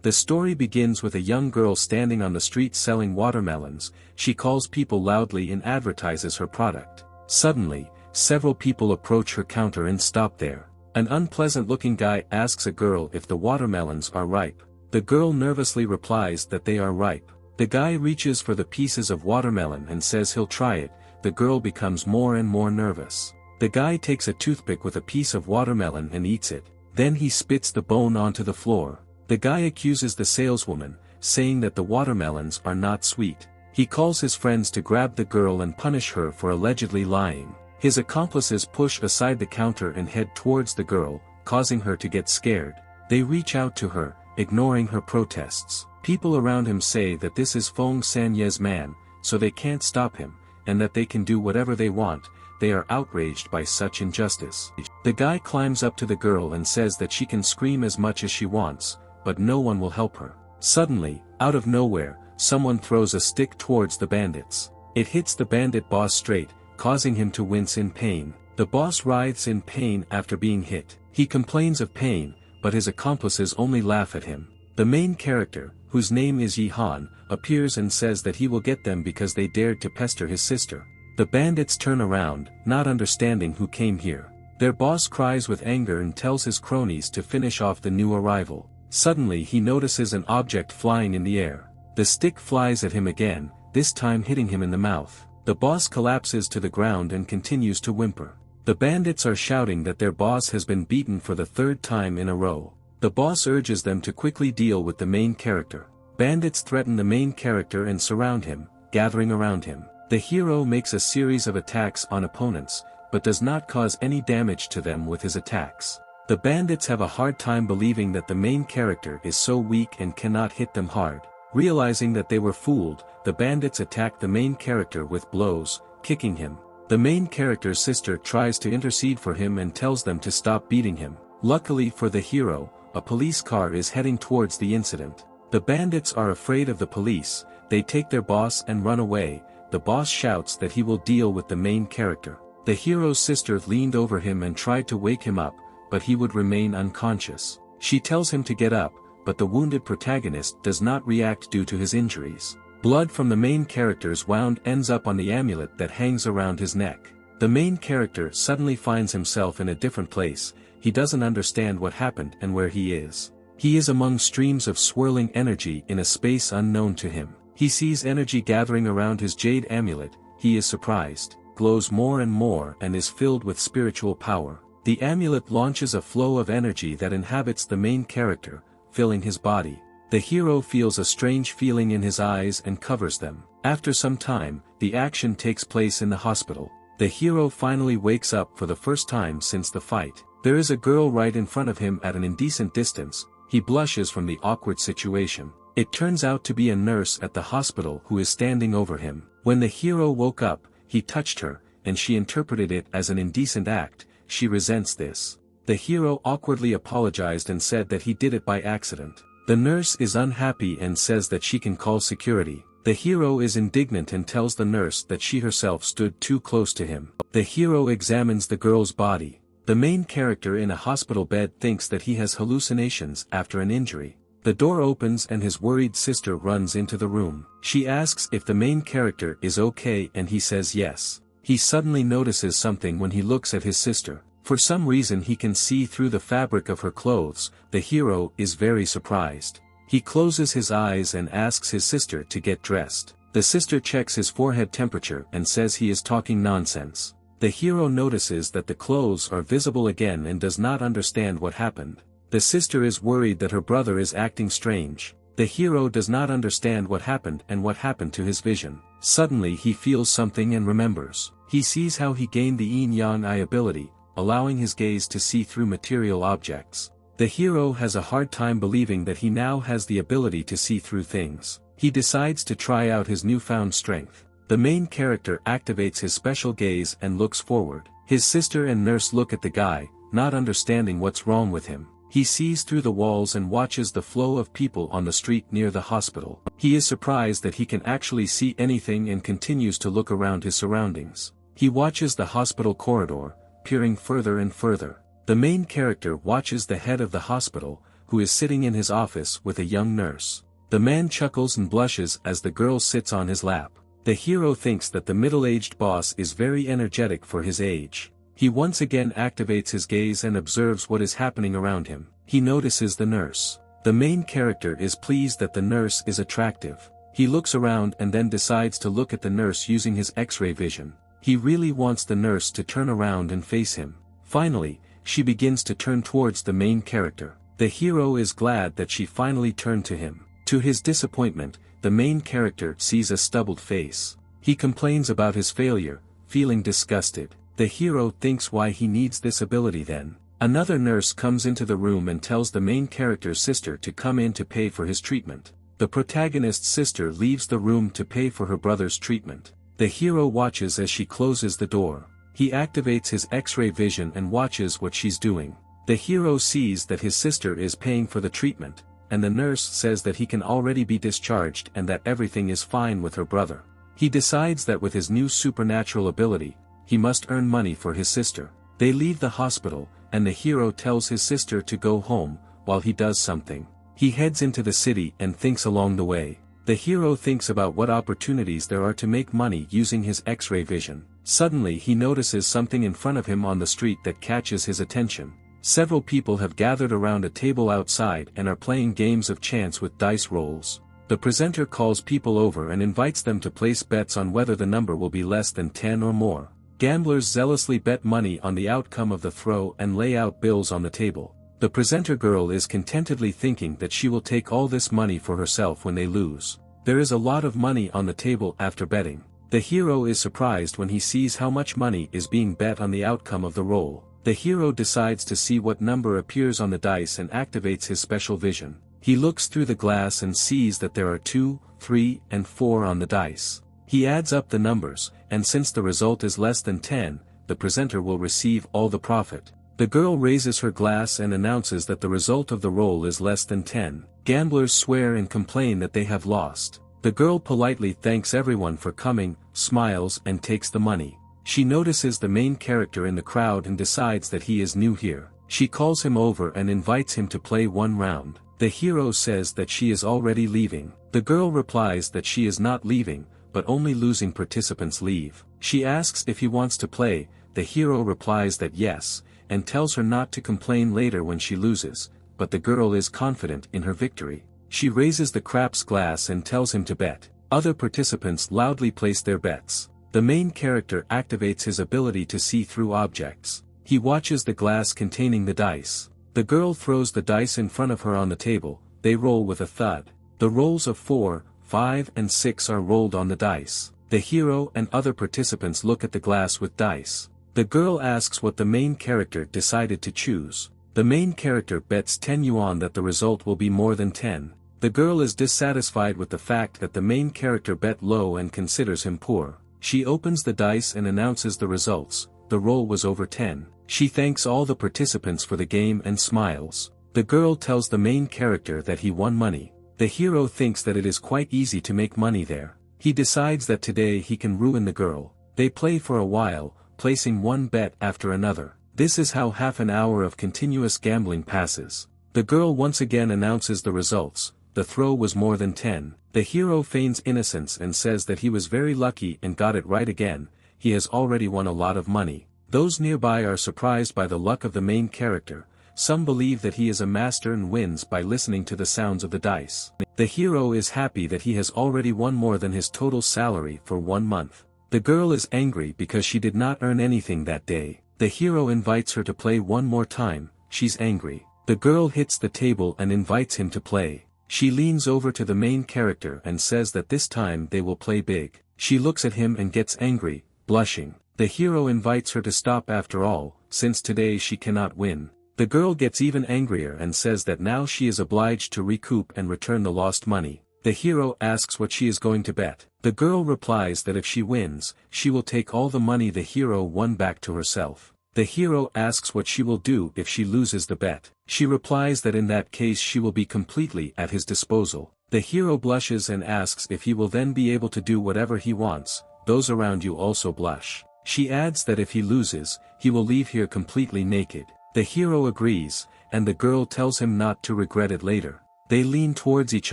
The story begins with a young girl standing on the street selling watermelons. She calls people loudly and advertises her product. Suddenly, several people approach her counter and stop there. An unpleasant-looking guy asks a girl if the watermelons are ripe. The girl nervously replies that they are ripe. The guy reaches for the pieces of watermelon and says he'll try it. The girl becomes more and more nervous. The guy takes a toothpick with a piece of watermelon and eats it. Then he spits the bone onto the floor. The guy accuses the saleswoman, saying that the watermelons are not sweet. He calls his friends to grab the girl and punish her for allegedly lying. His accomplices push aside the counter and head towards the girl, causing her to get scared. They reach out to her, ignoring her protests. People around him say that this is Feng Sanye's man, so they can't stop him, and that they can do whatever they want. They are outraged by such injustice. The guy climbs up to the girl and says that she can scream as much as she wants, but no one will help her. Suddenly, out of nowhere, someone throws a stick towards the bandits. It hits the bandit boss straight, causing him to wince in pain. The boss writhes in pain after being hit. He complains of pain, but his accomplices only laugh at him. The main character, whose name is Yi Han, appears and says that he will get them because they dared to pester his sister. The bandits turn around, not understanding who came here. Their boss cries with anger and tells his cronies to finish off the new arrival. Suddenly he notices an object flying in the air. The stick flies at him again, this time hitting him in the mouth. The boss collapses to the ground and continues to whimper. The bandits are shouting that their boss has been beaten for the third time in a row. The boss urges them to quickly deal with the main character. Bandits threaten the main character and surround him, gathering around him. The hero makes a series of attacks on opponents, but does not cause any damage to them with his attacks. The bandits have a hard time believing that the main character is so weak and cannot hit them hard. Realizing that they were fooled, the bandits attack the main character with blows, kicking him. The main character's sister tries to intercede for him and tells them to stop beating him. Luckily for the hero, a police car is heading towards the incident. The bandits are afraid of the police. They take their boss and run away. The boss shouts that he will deal with the main character. The hero's sister leaned over him and tried to wake him up, but he would remain unconscious. She tells him to get up, but the wounded protagonist does not react due to his injuries. Blood from the main character's wound ends up on the amulet that hangs around his neck. The main character suddenly finds himself in a different place. He doesn't understand what happened and where he is. He is among streams of swirling energy in a space unknown to him. He sees energy gathering around his jade amulet. He is surprised, glows more and more and is filled with spiritual power. The amulet launches a flow of energy that inhabits the main character, filling his body. The hero feels a strange feeling in his eyes and covers them. After some time, the action takes place in the hospital. The hero finally wakes up for the first time since the fight. There is a girl right in front of him at an indecent distance. He blushes from the awkward situation. It turns out to be a nurse at the hospital who is standing over him. When the hero woke up, he touched her, and she interpreted it as an indecent act. She resents this. The hero awkwardly apologized and said that he did it by accident. The nurse is unhappy and says that she can call security. The hero is indignant and tells the nurse that she herself stood too close to him. The hero examines the girl's body. The main character in a hospital bed thinks that he has hallucinations after an injury. The door opens and his worried sister runs into the room. She asks if the main character is okay and he says yes. He suddenly notices something when he looks at his sister. For some reason he can see through the fabric of her clothes. The hero is very surprised. He closes his eyes and asks his sister to get dressed. The sister checks his forehead temperature and says he is talking nonsense. The hero notices that the clothes are visible again and does not understand what happened. The sister is worried that her brother is acting strange. The hero does not understand what happened and what happened to his vision. Suddenly he feels something and remembers. He sees how he gained the yin-yang eye ability, allowing his gaze to see through material objects. The hero has a hard time believing that he now has the ability to see through things. He decides to try out his newfound strength. The main character activates his special gaze and looks forward. His sister and nurse look at the guy, not understanding what's wrong with him. He sees through the walls and watches the flow of people on the street near the hospital. He is surprised that he can actually see anything and continues to look around his surroundings. He watches the hospital corridor, peering further and further. The main character watches the head of the hospital, who is sitting in his office with a young nurse. The man chuckles and blushes as the girl sits on his lap. The hero thinks that the middle-aged boss is very energetic for his age. He once again activates his gaze and observes what is happening around him. He notices the nurse. The main character is pleased that the nurse is attractive. He looks around and then decides to look at the nurse using his X-ray vision. He really wants the nurse to turn around and face him. Finally, she begins to turn towards the main character. The hero is glad that she finally turned to him. To his disappointment, the main character sees a stubbled face. He complains about his failure, feeling disgusted. The hero thinks why he needs this ability then. Another nurse comes into the room and tells the main character's sister to come in to pay for his treatment. The protagonist's sister leaves the room to pay for her brother's treatment. The hero watches as she closes the door. He activates his X-ray vision and watches what she's doing. The hero sees that his sister is paying for the treatment, and the nurse says that he can already be discharged and that everything is fine with her brother. He decides that with his new supernatural ability, he must earn money for his sister. They leave the hospital, and the hero tells his sister to go home, while he does something. He heads into the city and thinks along the way. The hero thinks about what opportunities there are to make money using his X-ray vision. Suddenly he notices something in front of him on the street that catches his attention. Several people have gathered around a table outside and are playing games of chance with dice rolls. The presenter calls people over and invites them to place bets on whether the number will be less than 10 or more. Gamblers zealously bet money on the outcome of the throw and lay out bills on the table. The presenter girl is contentedly thinking that she will take all this money for herself when they lose. There is a lot of money on the table after betting. The hero is surprised when he sees how much money is being bet on the outcome of the roll. The hero decides to see what number appears on the dice and activates his special vision. He looks through the glass and sees that there are 2, 3, and 4 on the dice. He adds up the numbers, and since the result is less than 10, the presenter will receive all the profit. The girl raises her glass and announces that the result of the roll is less than 10. Gamblers swear and complain that they have lost. The girl politely thanks everyone for coming, smiles and takes the money. She notices the main character in the crowd and decides that he is new here. She calls him over and invites him to play one round. The hero says that she is already leaving. The girl replies that she is not leaving, but only losing participants leave. She asks if he wants to play. The hero replies that yes, and tells her not to complain later when she loses, but the girl is confident in her victory. She raises the craps glass and tells him to bet. Other participants loudly place their bets. The main character activates his ability to see through objects. He watches the glass containing the dice. The girl throws the dice in front of her on the table. They roll with a thud. The rolls of 4, 5 and 6 are rolled on the dice. The hero and other participants look at the glass with dice. The girl asks what the main character decided to choose. The main character bets 10 yuan that the result will be more than 10. The girl is dissatisfied with the fact that the main character bet low and considers him poor. She opens the dice and announces the results. The roll was over 10. She thanks all the participants for the game and smiles. The girl tells the main character that he won money. The hero thinks that it is quite easy to make money there. He decides that today he can ruin the girl. They play for a while, placing one bet after another. This is how half an hour of continuous gambling passes. The girl once again announces the results. The throw was more than 10. The hero feigns innocence and says that he was very lucky and got it right again. He has already won a lot of money. Those nearby are surprised by the luck of the main character. Some believe that he is a master and wins by listening to the sounds of the dice. The hero is happy that he has already won more than his total salary for 1 month. The girl is angry because she did not earn anything that day. The hero invites her to play one more time. She's angry. The girl hits the table and invites him to play. She leans over to the main character and says that this time they will play big. She looks at him and gets angry, blushing. The hero invites her to stop after all, since today she cannot win. The girl gets even angrier and says that now she is obliged to recoup and return the lost money. The hero asks what she is going to bet. The girl replies that if she wins, she will take all the money the hero won back to herself. The hero asks what she will do if she loses the bet. She replies that in that case she will be completely at his disposal. The hero blushes and asks if he will then be able to do whatever he wants. Those around you also blush. She adds that if he loses, he will leave here completely naked. The hero agrees, and the girl tells him not to regret it later. They lean towards each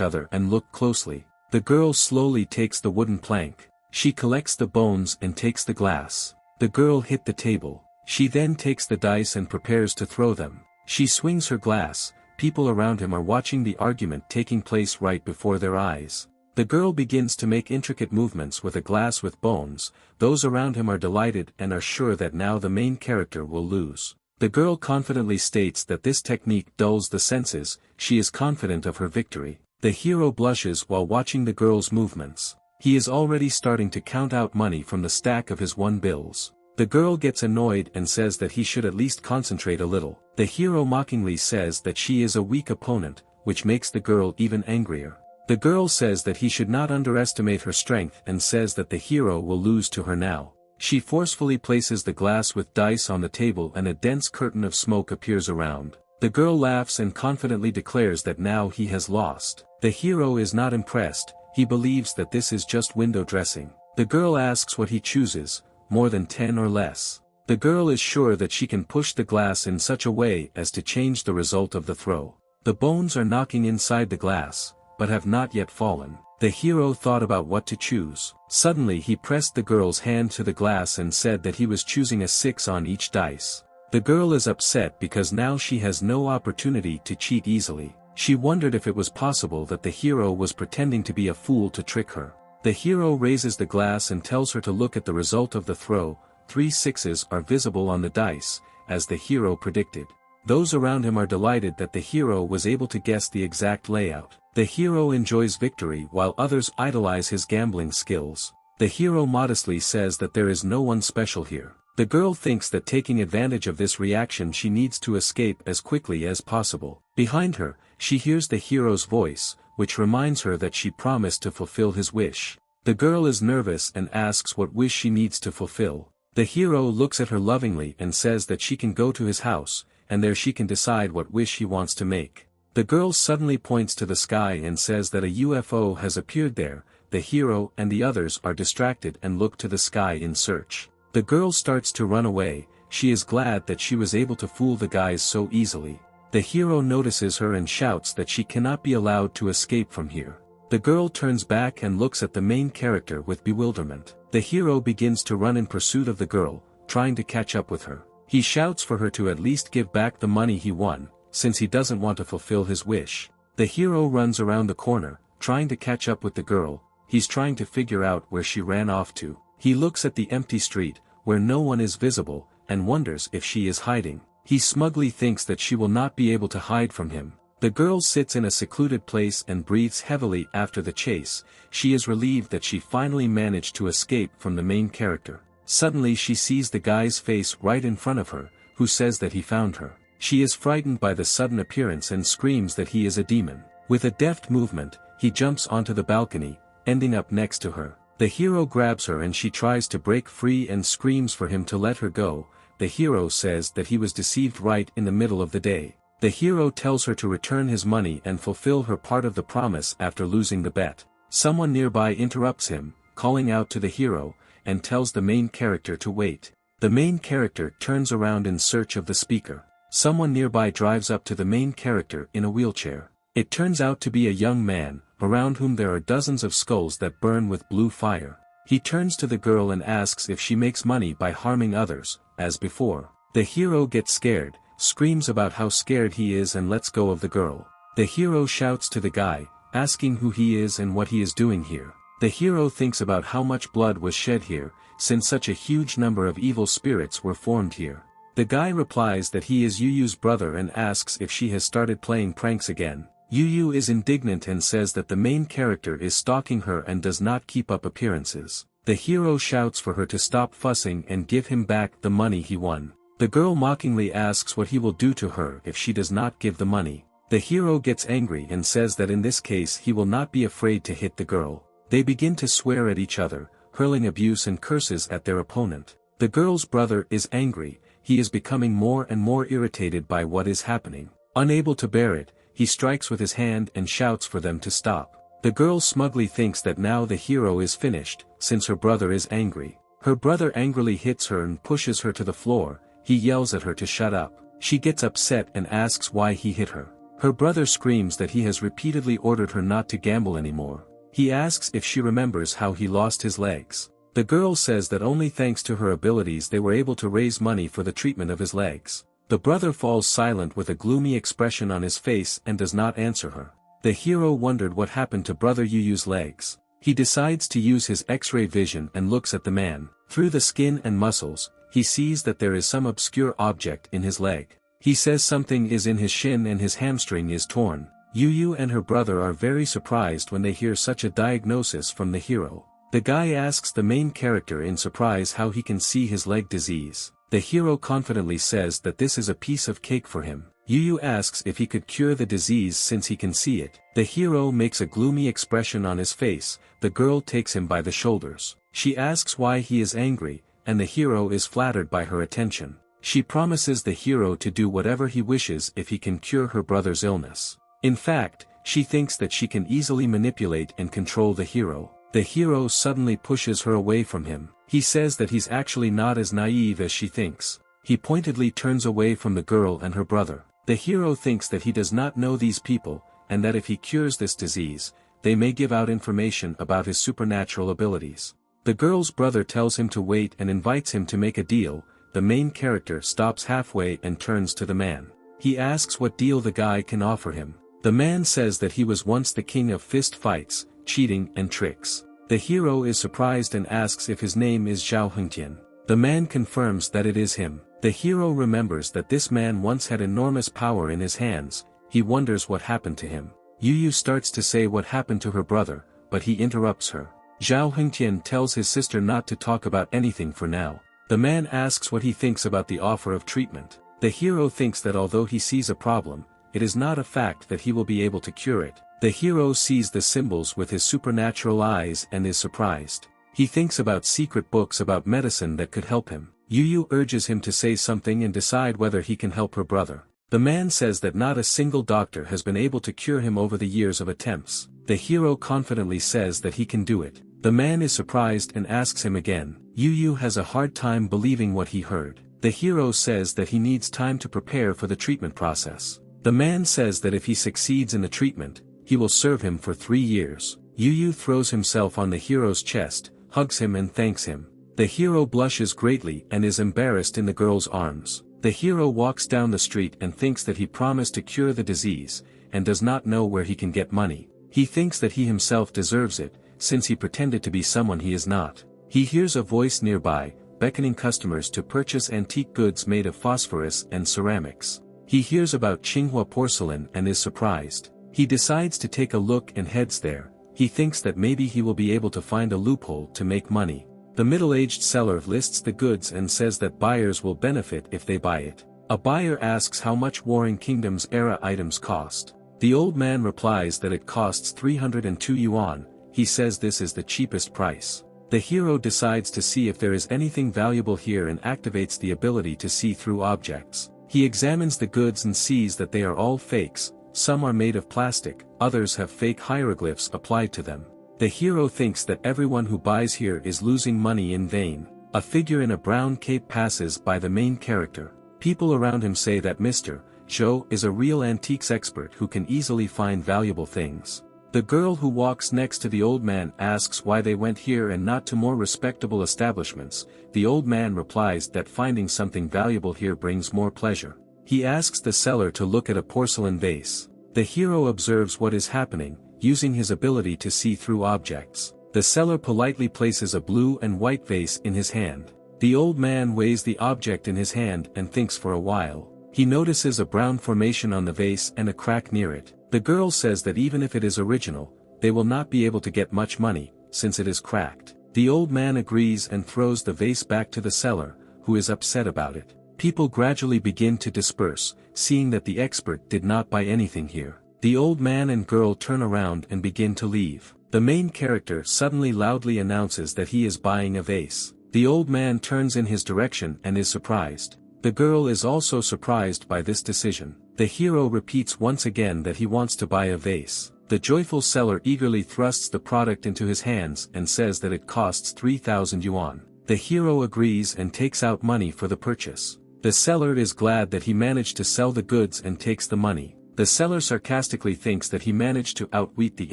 other and look closely. The girl slowly takes the wooden plank. She collects the bones and takes the glass. The girl hit the table. She then takes the dice and prepares to throw them. She swings her glass. People around him are watching the argument taking place right before their eyes. The girl begins to make intricate movements with a glass with bones. Those around him are delighted and are sure that now the main character will lose. The girl confidently states that this technique dulls the senses. She is confident of her victory. The hero blushes while watching the girl's movements. He is already starting to count out money from the stack of his $1 bills. The girl gets annoyed and says that he should at least concentrate a little. The hero mockingly says that she is a weak opponent, which makes the girl even angrier. The girl says that he should not underestimate her strength and says that the hero will lose to her now. She forcefully places the glass with dice on the table and a dense curtain of smoke appears around. The girl laughs and confidently declares that now he has lost. The hero is not impressed. He believes that this is just window dressing. The girl asks what he chooses, more than 10 or less. The girl is sure that she can push the glass in such a way as to change the result of the throw. The bones are knocking inside the glass, but have not yet fallen. The hero thought about what to choose. Suddenly he pressed the girl's hand to the glass and said that he was choosing a 6 on each dice. The girl is upset because now she has no opportunity to cheat easily. She wondered if it was possible that the hero was pretending to be a fool to trick her. The hero raises the glass and tells her to look at the result of the throw. 3 6s are visible on the dice, as the hero predicted. Those around him are delighted that the hero was able to guess the exact layout. The hero enjoys victory while others idolize his gambling skills. The hero modestly says that there is no one special here. The girl thinks that taking advantage of this reaction she needs to escape as quickly as possible. Behind her, she hears the hero's voice, which reminds her that she promised to fulfill his wish. The girl is nervous and asks what wish she needs to fulfill. The hero looks at her lovingly and says that she can go to his house, and there she can decide what wish he wants to make. The girl suddenly points to the sky and says that a UFO has appeared there. The hero and the others are distracted and look to the sky in search. The girl starts to run away. She is glad that she was able to fool the guys so easily. The hero notices her and shouts that she cannot be allowed to escape from here. The girl turns back and looks at the main character with bewilderment. The hero begins to run in pursuit of the girl, trying to catch up with her. He shouts for her to at least give back the money he won, since he doesn't want to fulfill his wish. The hero runs around the corner, trying to catch up with the girl. He's trying to figure out where she ran off to. He looks at the empty street, where no one is visible, and wonders if she is hiding. He smugly thinks that she will not be able to hide from him. The girl sits in a secluded place and breathes heavily after the chase. She is relieved that she finally managed to escape from the main character. Suddenly she sees the guy's face right in front of her, who says that he found her. She is frightened by the sudden appearance and screams that he is a demon. With a deft movement, he jumps onto the balcony, ending up next to her. The hero grabs her and she tries to break free and screams for him to let her go. The hero says that he was deceived right in the middle of the day. The hero tells her to return his money and fulfill her part of the promise after losing the bet. Someone nearby interrupts him, calling out to the hero, and tells the main character to wait. The main character turns around in search of the speaker. Someone nearby drives up to the main character in a wheelchair. It turns out to be a young man, around whom there are dozens of skulls that burn with blue fire. He turns to the girl and asks if she makes money by harming others, as before. The hero gets scared, screams about how scared he is and lets go of the girl. The hero shouts to the guy, asking who he is and what he is doing here. The hero thinks about how much blood was shed here, since such a huge number of evil spirits were formed here. The guy replies that he is Yuyu's brother and asks if she has started playing pranks again. Yuyu is indignant and says that the main character is stalking her and does not keep up appearances. The hero shouts for her to stop fussing and give him back the money he won. The girl mockingly asks what he will do to her if she does not give the money. The hero gets angry and says that in this case he will not be afraid to hit the girl. They begin to swear at each other, hurling abuse and curses at their opponent. The girl's brother is angry. He is becoming more and more irritated by what is happening. Unable to bear it, he strikes with his hand and shouts for them to stop. The girl smugly thinks that now the hero is finished, since her brother is angry. Her brother angrily hits her and pushes her to the floor. He yells at her to shut up. She gets upset and asks why he hit her. Her brother screams that he has repeatedly ordered her not to gamble anymore. He asks if she remembers how he lost his legs. The girl says that only thanks to her abilities they were able to raise money for the treatment of his legs. The brother falls silent with a gloomy expression on his face and does not answer her. The hero wondered what happened to brother Yuyu's legs. He decides to use his X-ray vision and looks at the man. Through the skin and muscles, he sees that there is some obscure object in his leg. He says something is in his shin and his hamstring is torn. Yuyu and her brother are very surprised when they hear such a diagnosis from the hero. The guy asks the main character in surprise how he can see his leg disease. The hero confidently says that this is a piece of cake for him. Yuyu asks if he could cure the disease since he can see it. The hero makes a gloomy expression on his face. The girl takes him by the shoulders. She asks why he is angry, and the hero is flattered by her attention. She promises the hero to do whatever he wishes if he can cure her brother's illness. In fact, she thinks that she can easily manipulate and control the hero. The hero suddenly pushes her away from him. He says that he's actually not as naive as she thinks. He pointedly turns away from the girl and her brother. The hero thinks that he does not know these people, and that if he cures this disease, they may give out information about his supernatural abilities. The girl's brother tells him to wait and invites him to make a deal. The main character stops halfway and turns to the man. He asks what deal the guy can offer him. The man says that he was once the king of fist fights, cheating and tricks. The hero is surprised and asks if his name is Zhao Hengtian. The man confirms that it is him. The hero remembers that this man once had enormous power in his hands. He wonders what happened to him. Yuyu starts to say what happened to her brother, but he interrupts her. Zhao Hengtian tells his sister not to talk about anything for now. The man asks what he thinks about the offer of treatment. The hero thinks that although he sees a problem, it is not a fact that he will be able to cure it. The hero sees the symbols with his supernatural eyes and is surprised. He thinks about secret books about medicine that could help him. Yuyu urges him to say something and decide whether he can help her brother. The man says that not a single doctor has been able to cure him over the years of attempts. The hero confidently says that he can do it. The man is surprised and asks him again. Yuyu has a hard time believing what he heard. The hero says that he needs time to prepare for the treatment process. The man says that if he succeeds in the treatment, he will serve him for 3 years. Yuyu throws himself on the hero's chest, hugs him and thanks him. The hero blushes greatly and is embarrassed in the girl's arms. The hero walks down the street and thinks that he promised to cure the disease, and does not know where he can get money. He thinks that he himself deserves it, since he pretended to be someone he is not. He hears a voice nearby, beckoning customers to purchase antique goods made of phosphorus and ceramics. He hears about Qinghua porcelain and is surprised. He decides to take a look and heads there. He thinks that maybe he will be able to find a loophole to make money. The middle-aged seller lists the goods and says that buyers will benefit if they buy it. A buyer asks how much Warring Kingdoms era items cost. The old man replies that it costs 302 yuan. He says this is the cheapest price. The hero decides to see if there is anything valuable here and activates the ability to see through objects. He examines the goods and sees that they are all fakes. Some are made of plastic, others have fake hieroglyphs applied to them. The hero thinks that everyone who buys here is losing money in vain. A figure in a brown cape passes by the main character. People around him say that Mr. Zhou is a real antiques expert who can easily find valuable things. The girl who walks next to the old man asks why they went here and not to more respectable establishments. The old man replies that finding something valuable here brings more pleasure. He asks the seller to look at a porcelain vase. The hero observes what is happening, using his ability to see through objects. The seller politely places a blue and white vase in his hand. The old man weighs the object in his hand and thinks for a while. He notices a brown formation on the vase and a crack near it. The girl says that even if it is original, they will not be able to get much money, since it is cracked. The old man agrees and throws the vase back to the seller, who is upset about it. People gradually begin to disperse, seeing that the expert did not buy anything here. The old man and girl turn around and begin to leave. The main character suddenly loudly announces that he is buying a vase. The old man turns in his direction and is surprised. The girl is also surprised by this decision. The hero repeats once again that he wants to buy a vase. The joyful seller eagerly thrusts the product into his hands and says that it costs 3,000 yuan. The hero agrees and takes out money for the purchase. The seller is glad that he managed to sell the goods and takes the money. The seller sarcastically thinks that he managed to outwit the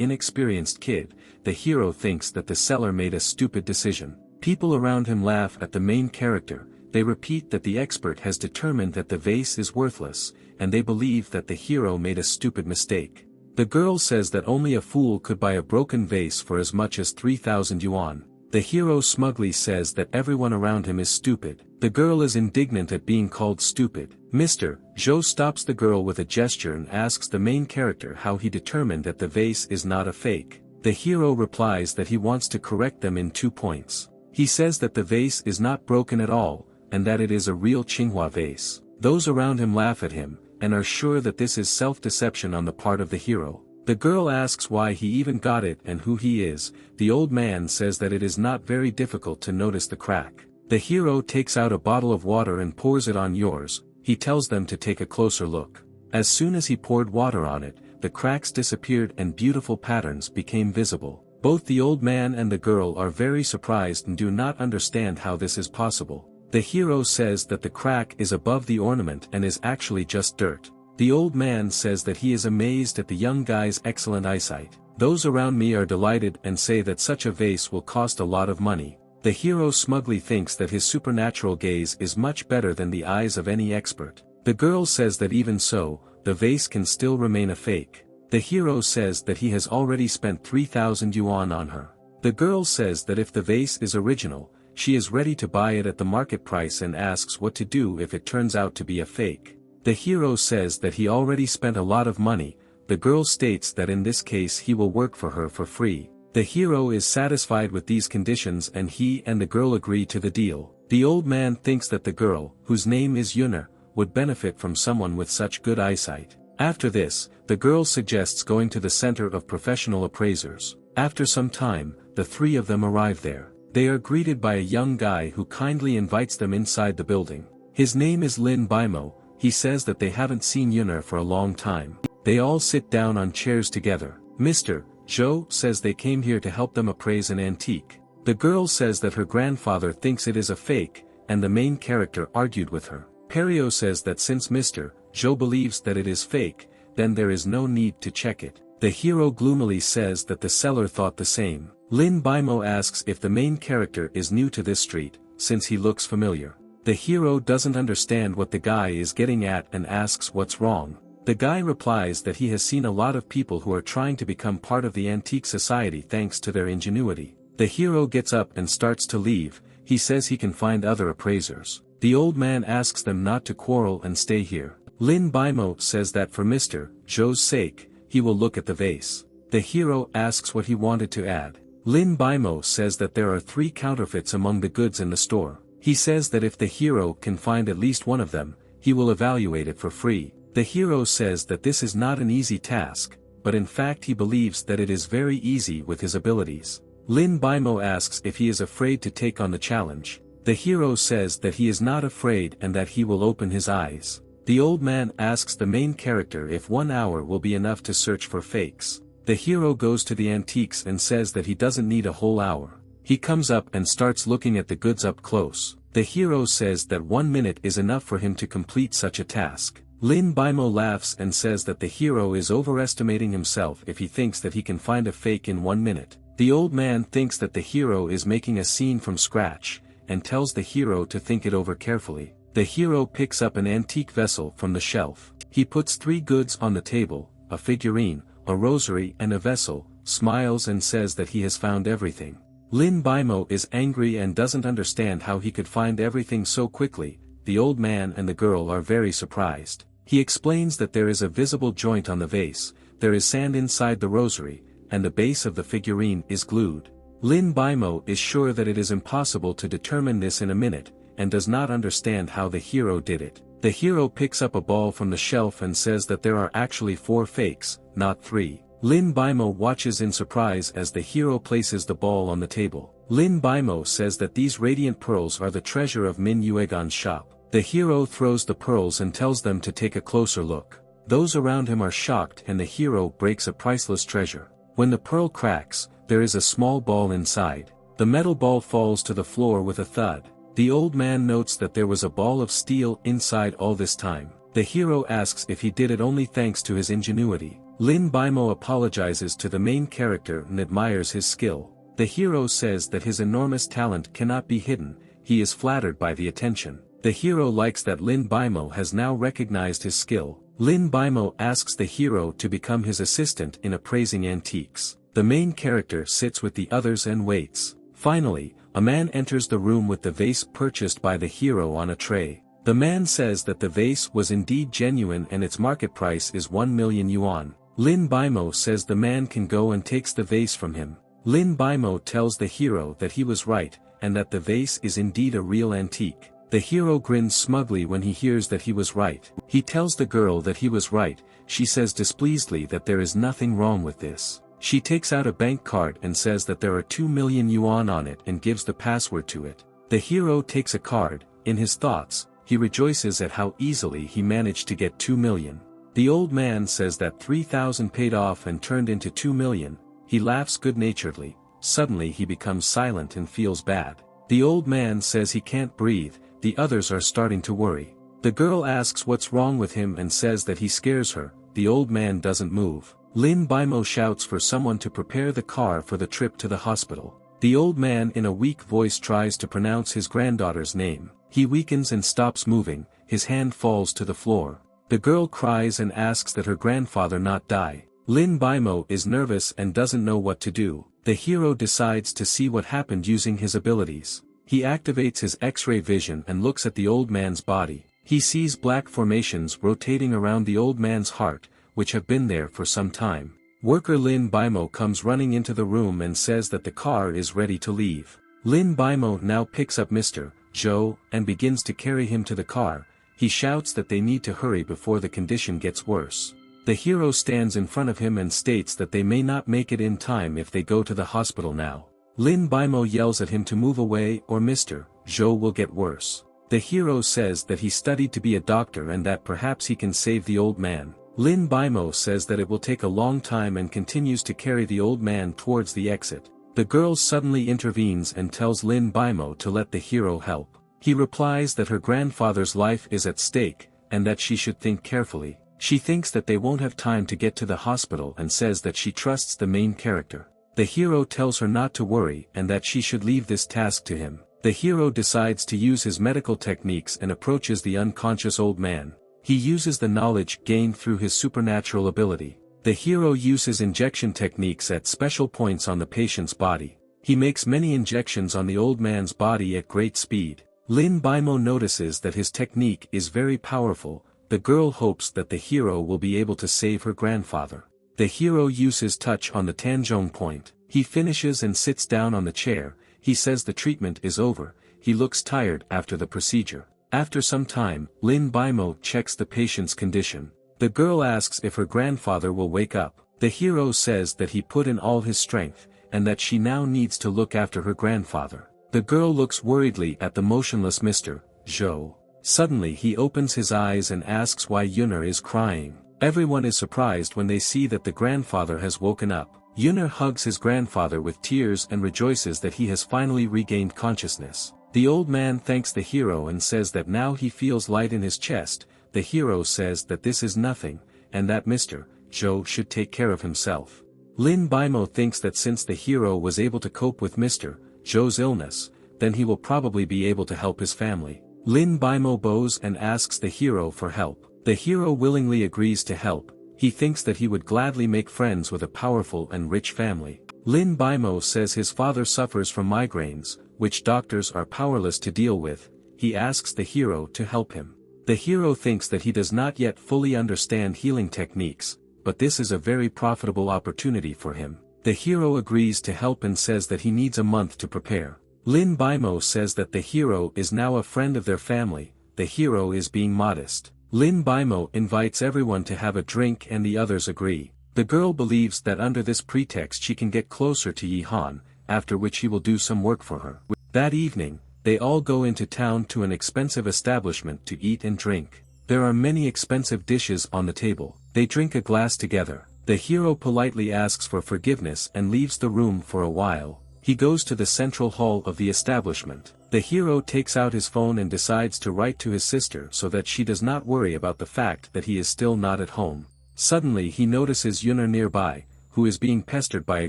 inexperienced kid. The hero thinks that the seller made a stupid decision. People around him laugh at the main character. They repeat that the expert has determined that the vase is worthless, and they believe that the hero made a stupid mistake. The girl says that only a fool could buy a broken vase for as much as 3,000 yuan. The hero smugly says that everyone around him is stupid. The girl is indignant at being called stupid. Mr. Zhou stops the girl with a gesture and asks the main character how he determined that the vase is not a fake. The hero replies that he wants to correct them in 2 points. He says that the vase is not broken at all, and that it is a real Qinghua vase. Those around him laugh at him, and are sure that this is self-deception on the part of the hero. The girl asks why he even got it and who he is. The old man says that it is not very difficult to notice the crack. The hero takes out a bottle of water and pours it on yours. He tells them to take a closer look. As soon as he poured water on it, the cracks disappeared and beautiful patterns became visible. Both the old man and the girl are very surprised and do not understand how this is possible. The hero says that the crack is above the ornament and is actually just dirt. The old man says that he is amazed at the young guy's excellent eyesight. Those around me are delighted and say that such a vase will cost a lot of money. The hero smugly thinks that his supernatural gaze is much better than the eyes of any expert. The girl says that even so, the vase can still remain a fake. The hero says that he has already spent 3,000 yuan on her. The girl says that if the vase is original, she is ready to buy it at the market price and asks what to do if it turns out to be a fake. The hero says that he already spent a lot of money. The girl states that in this case he will work for her for free. The hero is satisfied with these conditions and he and the girl agree to the deal. The old man thinks that the girl, whose name is Yuna, would benefit from someone with such good eyesight. After this, the girl suggests going to the center of professional appraisers. After some time, the 3 of them arrive there. They are greeted by a young guy who kindly invites them inside the building. His name is Lin Baimo. He says that they haven't seen Yuna for a long time. They all sit down on chairs together. Mr. Zhou says they came here to help them appraise an antique. The girl says that her grandfather thinks it is a fake, and the main character argued with her. Perio says that since Mr. Zhou believes that it is fake, then there is no need to check it. The hero gloomily says that the seller thought the same. Lin Baimo asks if the main character is new to this street, since he looks familiar. The hero doesn't understand what the guy is getting at and asks what's wrong. The guy replies that he has seen a lot of people who are trying to become part of the antique society thanks to their ingenuity. The hero gets up and starts to leave. He says he can find other appraisers. The old man asks them not to quarrel and stay here. Lin Baimo says that for Mr. Zhou's sake, he will look at the vase. The hero asks what he wanted to add. Lin Baimo says that there are 3 counterfeits among the goods in the store. He says that if the hero can find at least one of them, he will evaluate it for free. The hero says that this is not an easy task, but in fact he believes that it is very easy with his abilities. Lin Baimo asks if he is afraid to take on the challenge. The hero says that he is not afraid and that he will open his eyes. The old man asks the main character if 1 hour will be enough to search for fakes. The hero goes to the antiques and says that he doesn't need a whole hour. He comes up and starts looking at the goods up close. The hero says that 1 minute is enough for him to complete such a task. Lin Baimo laughs and says that the hero is overestimating himself if he thinks that he can find a fake in 1 minute. The old man thinks that the hero is making a scene from scratch, and tells the hero to think it over carefully. The hero picks up an antique vessel from the shelf. He puts 3 goods on the table, a figurine, a rosary and a vessel, smiles and says that he has found everything. Lin Baimo is angry and doesn't understand how he could find everything so quickly. The old man and the girl are very surprised. He explains that there is a visible joint on the vase, there is sand inside the rosary, and the base of the figurine is glued. Lin Baimo is sure that it is impossible to determine this in a minute, and does not understand how the hero did it. The hero picks up a ball from the shelf and says that there are actually 4 fakes, not 3. Lin Baimo watches in surprise as the hero places the ball on the table. Lin Baimo says that these radiant pearls are the treasure of Min Yuegan's shop. The hero throws the pearls and tells them to take a closer look. Those around him are shocked and the hero breaks a priceless treasure. When the pearl cracks, there is a small ball inside. The metal ball falls to the floor with a thud. The old man notes that there was a ball of steel inside all this time. The hero asks if he did it only thanks to his ingenuity. Lin Bimo apologizes to the main character and admires his skill. The hero says that his enormous talent cannot be hidden, he is flattered by the attention. The hero likes that Lin Bimo has now recognized his skill. Lin Bimo asks the hero to become his assistant in appraising antiques. The main character sits with the others and waits. Finally, a man enters the room with the vase purchased by the hero on a tray. The man says that the vase was indeed genuine and its market price is 1 million yuan. Lin Bimo says the man can go and takes the vase from him. Lin Bimo tells the hero that he was right, and that the vase is indeed a real antique. The hero grins smugly when he hears that he was right. He tells the girl that he was right. She says displeasedly that there is nothing wrong with this. She takes out a bank card and says that there are 2 million yuan on it and gives the password to it. The hero takes a card. In his thoughts, he rejoices at how easily he managed to get 2 million. The old man says that 3,000 paid off and turned into 2 million. He laughs good-naturedly. Suddenly he becomes silent and feels bad. The old man says he can't breathe. The others are starting to worry. The girl asks what's wrong with him and says that he scares her. The old man doesn't move. Lin Bimo shouts for someone to prepare the car for the trip to the hospital. The old man in a weak voice tries to pronounce his granddaughter's name. He weakens and stops moving, his hand falls to the floor. The girl cries and asks that her grandfather not die. Lin Bimo is nervous and doesn't know what to do. The hero decides to see what happened using his abilities. He activates his X-ray vision and looks at the old man's body. He sees black formations rotating around the old man's heart, which have been there for some time. Worker Lin Bimo comes running into the room and says that the car is ready to leave. Lin Bimo now picks up Mr. Zhou and begins to carry him to the car. He shouts that they need to hurry before the condition gets worse. The hero stands in front of him and states that they may not make it in time if they go to the hospital now. Lin Bimo yells at him to move away or Mr. Zhou will get worse. The hero says that he studied to be a doctor and that perhaps he can save the old man. Lin Bimo says that it will take a long time and continues to carry the old man towards the exit. The girl suddenly intervenes and tells Lin Bimo to let the hero help. He replies that her grandfather's life is at stake, and that she should think carefully. She thinks that they won't have time to get to the hospital and says that she trusts the main character. The hero tells her not to worry and that she should leave this task to him. The hero decides to use his medical techniques and approaches the unconscious old man. He uses the knowledge gained through his supernatural ability. The hero uses injection techniques at special points on the patient's body. He makes many injections on the old man's body at great speed. Lin Bimo notices that his technique is very powerful. The girl hopes that the hero will be able to save her grandfather. The hero uses touch on the Tanzhong point. He finishes and sits down on the chair. He says the treatment is over. He looks tired after the procedure. After some time, Lin Bimo checks the patient's condition. The girl asks if her grandfather will wake up. The hero says that he put in all his strength, and that she now needs to look after her grandfather. The girl looks worriedly at the motionless Mr. Zhou. Suddenly he opens his eyes and asks why Yun'er is crying. Everyone is surprised when they see that the grandfather has woken up. Yun'er hugs his grandfather with tears and rejoices that he has finally regained consciousness. The old man thanks the hero and says that now he feels light in his chest. The hero says that this is nothing, and that Mr. Zhou should take care of himself. Lin Bimo thinks that since the hero was able to cope with Mr. Zhou's illness, then he will probably be able to help his family. Lin Bimo bows and asks the hero for help. The hero willingly agrees to help. He thinks that he would gladly make friends with a powerful and rich family. Lin Bimo says his father suffers from migraines, which doctors are powerless to deal with. He asks the hero to help him. The hero thinks that he does not yet fully understand healing techniques, but this is a very profitable opportunity for him. The hero agrees to help and says that he needs a month to prepare. Lin Bimo says that the hero is now a friend of their family. The hero is being modest. Lin Bimo invites everyone to have a drink and the others agree. The girl believes that under this pretext she can get closer to Yi Han, after which he will do some work for her. That evening, they all go into town to an expensive establishment to eat and drink. There are many expensive dishes on the table. They drink a glass together. The hero politely asks for forgiveness and leaves the room for a while. He goes to the central hall of the establishment. The hero takes out his phone and decides to write to his sister so that she does not worry about the fact that he is still not at home. Suddenly he notices Yuna nearby, who is being pestered by a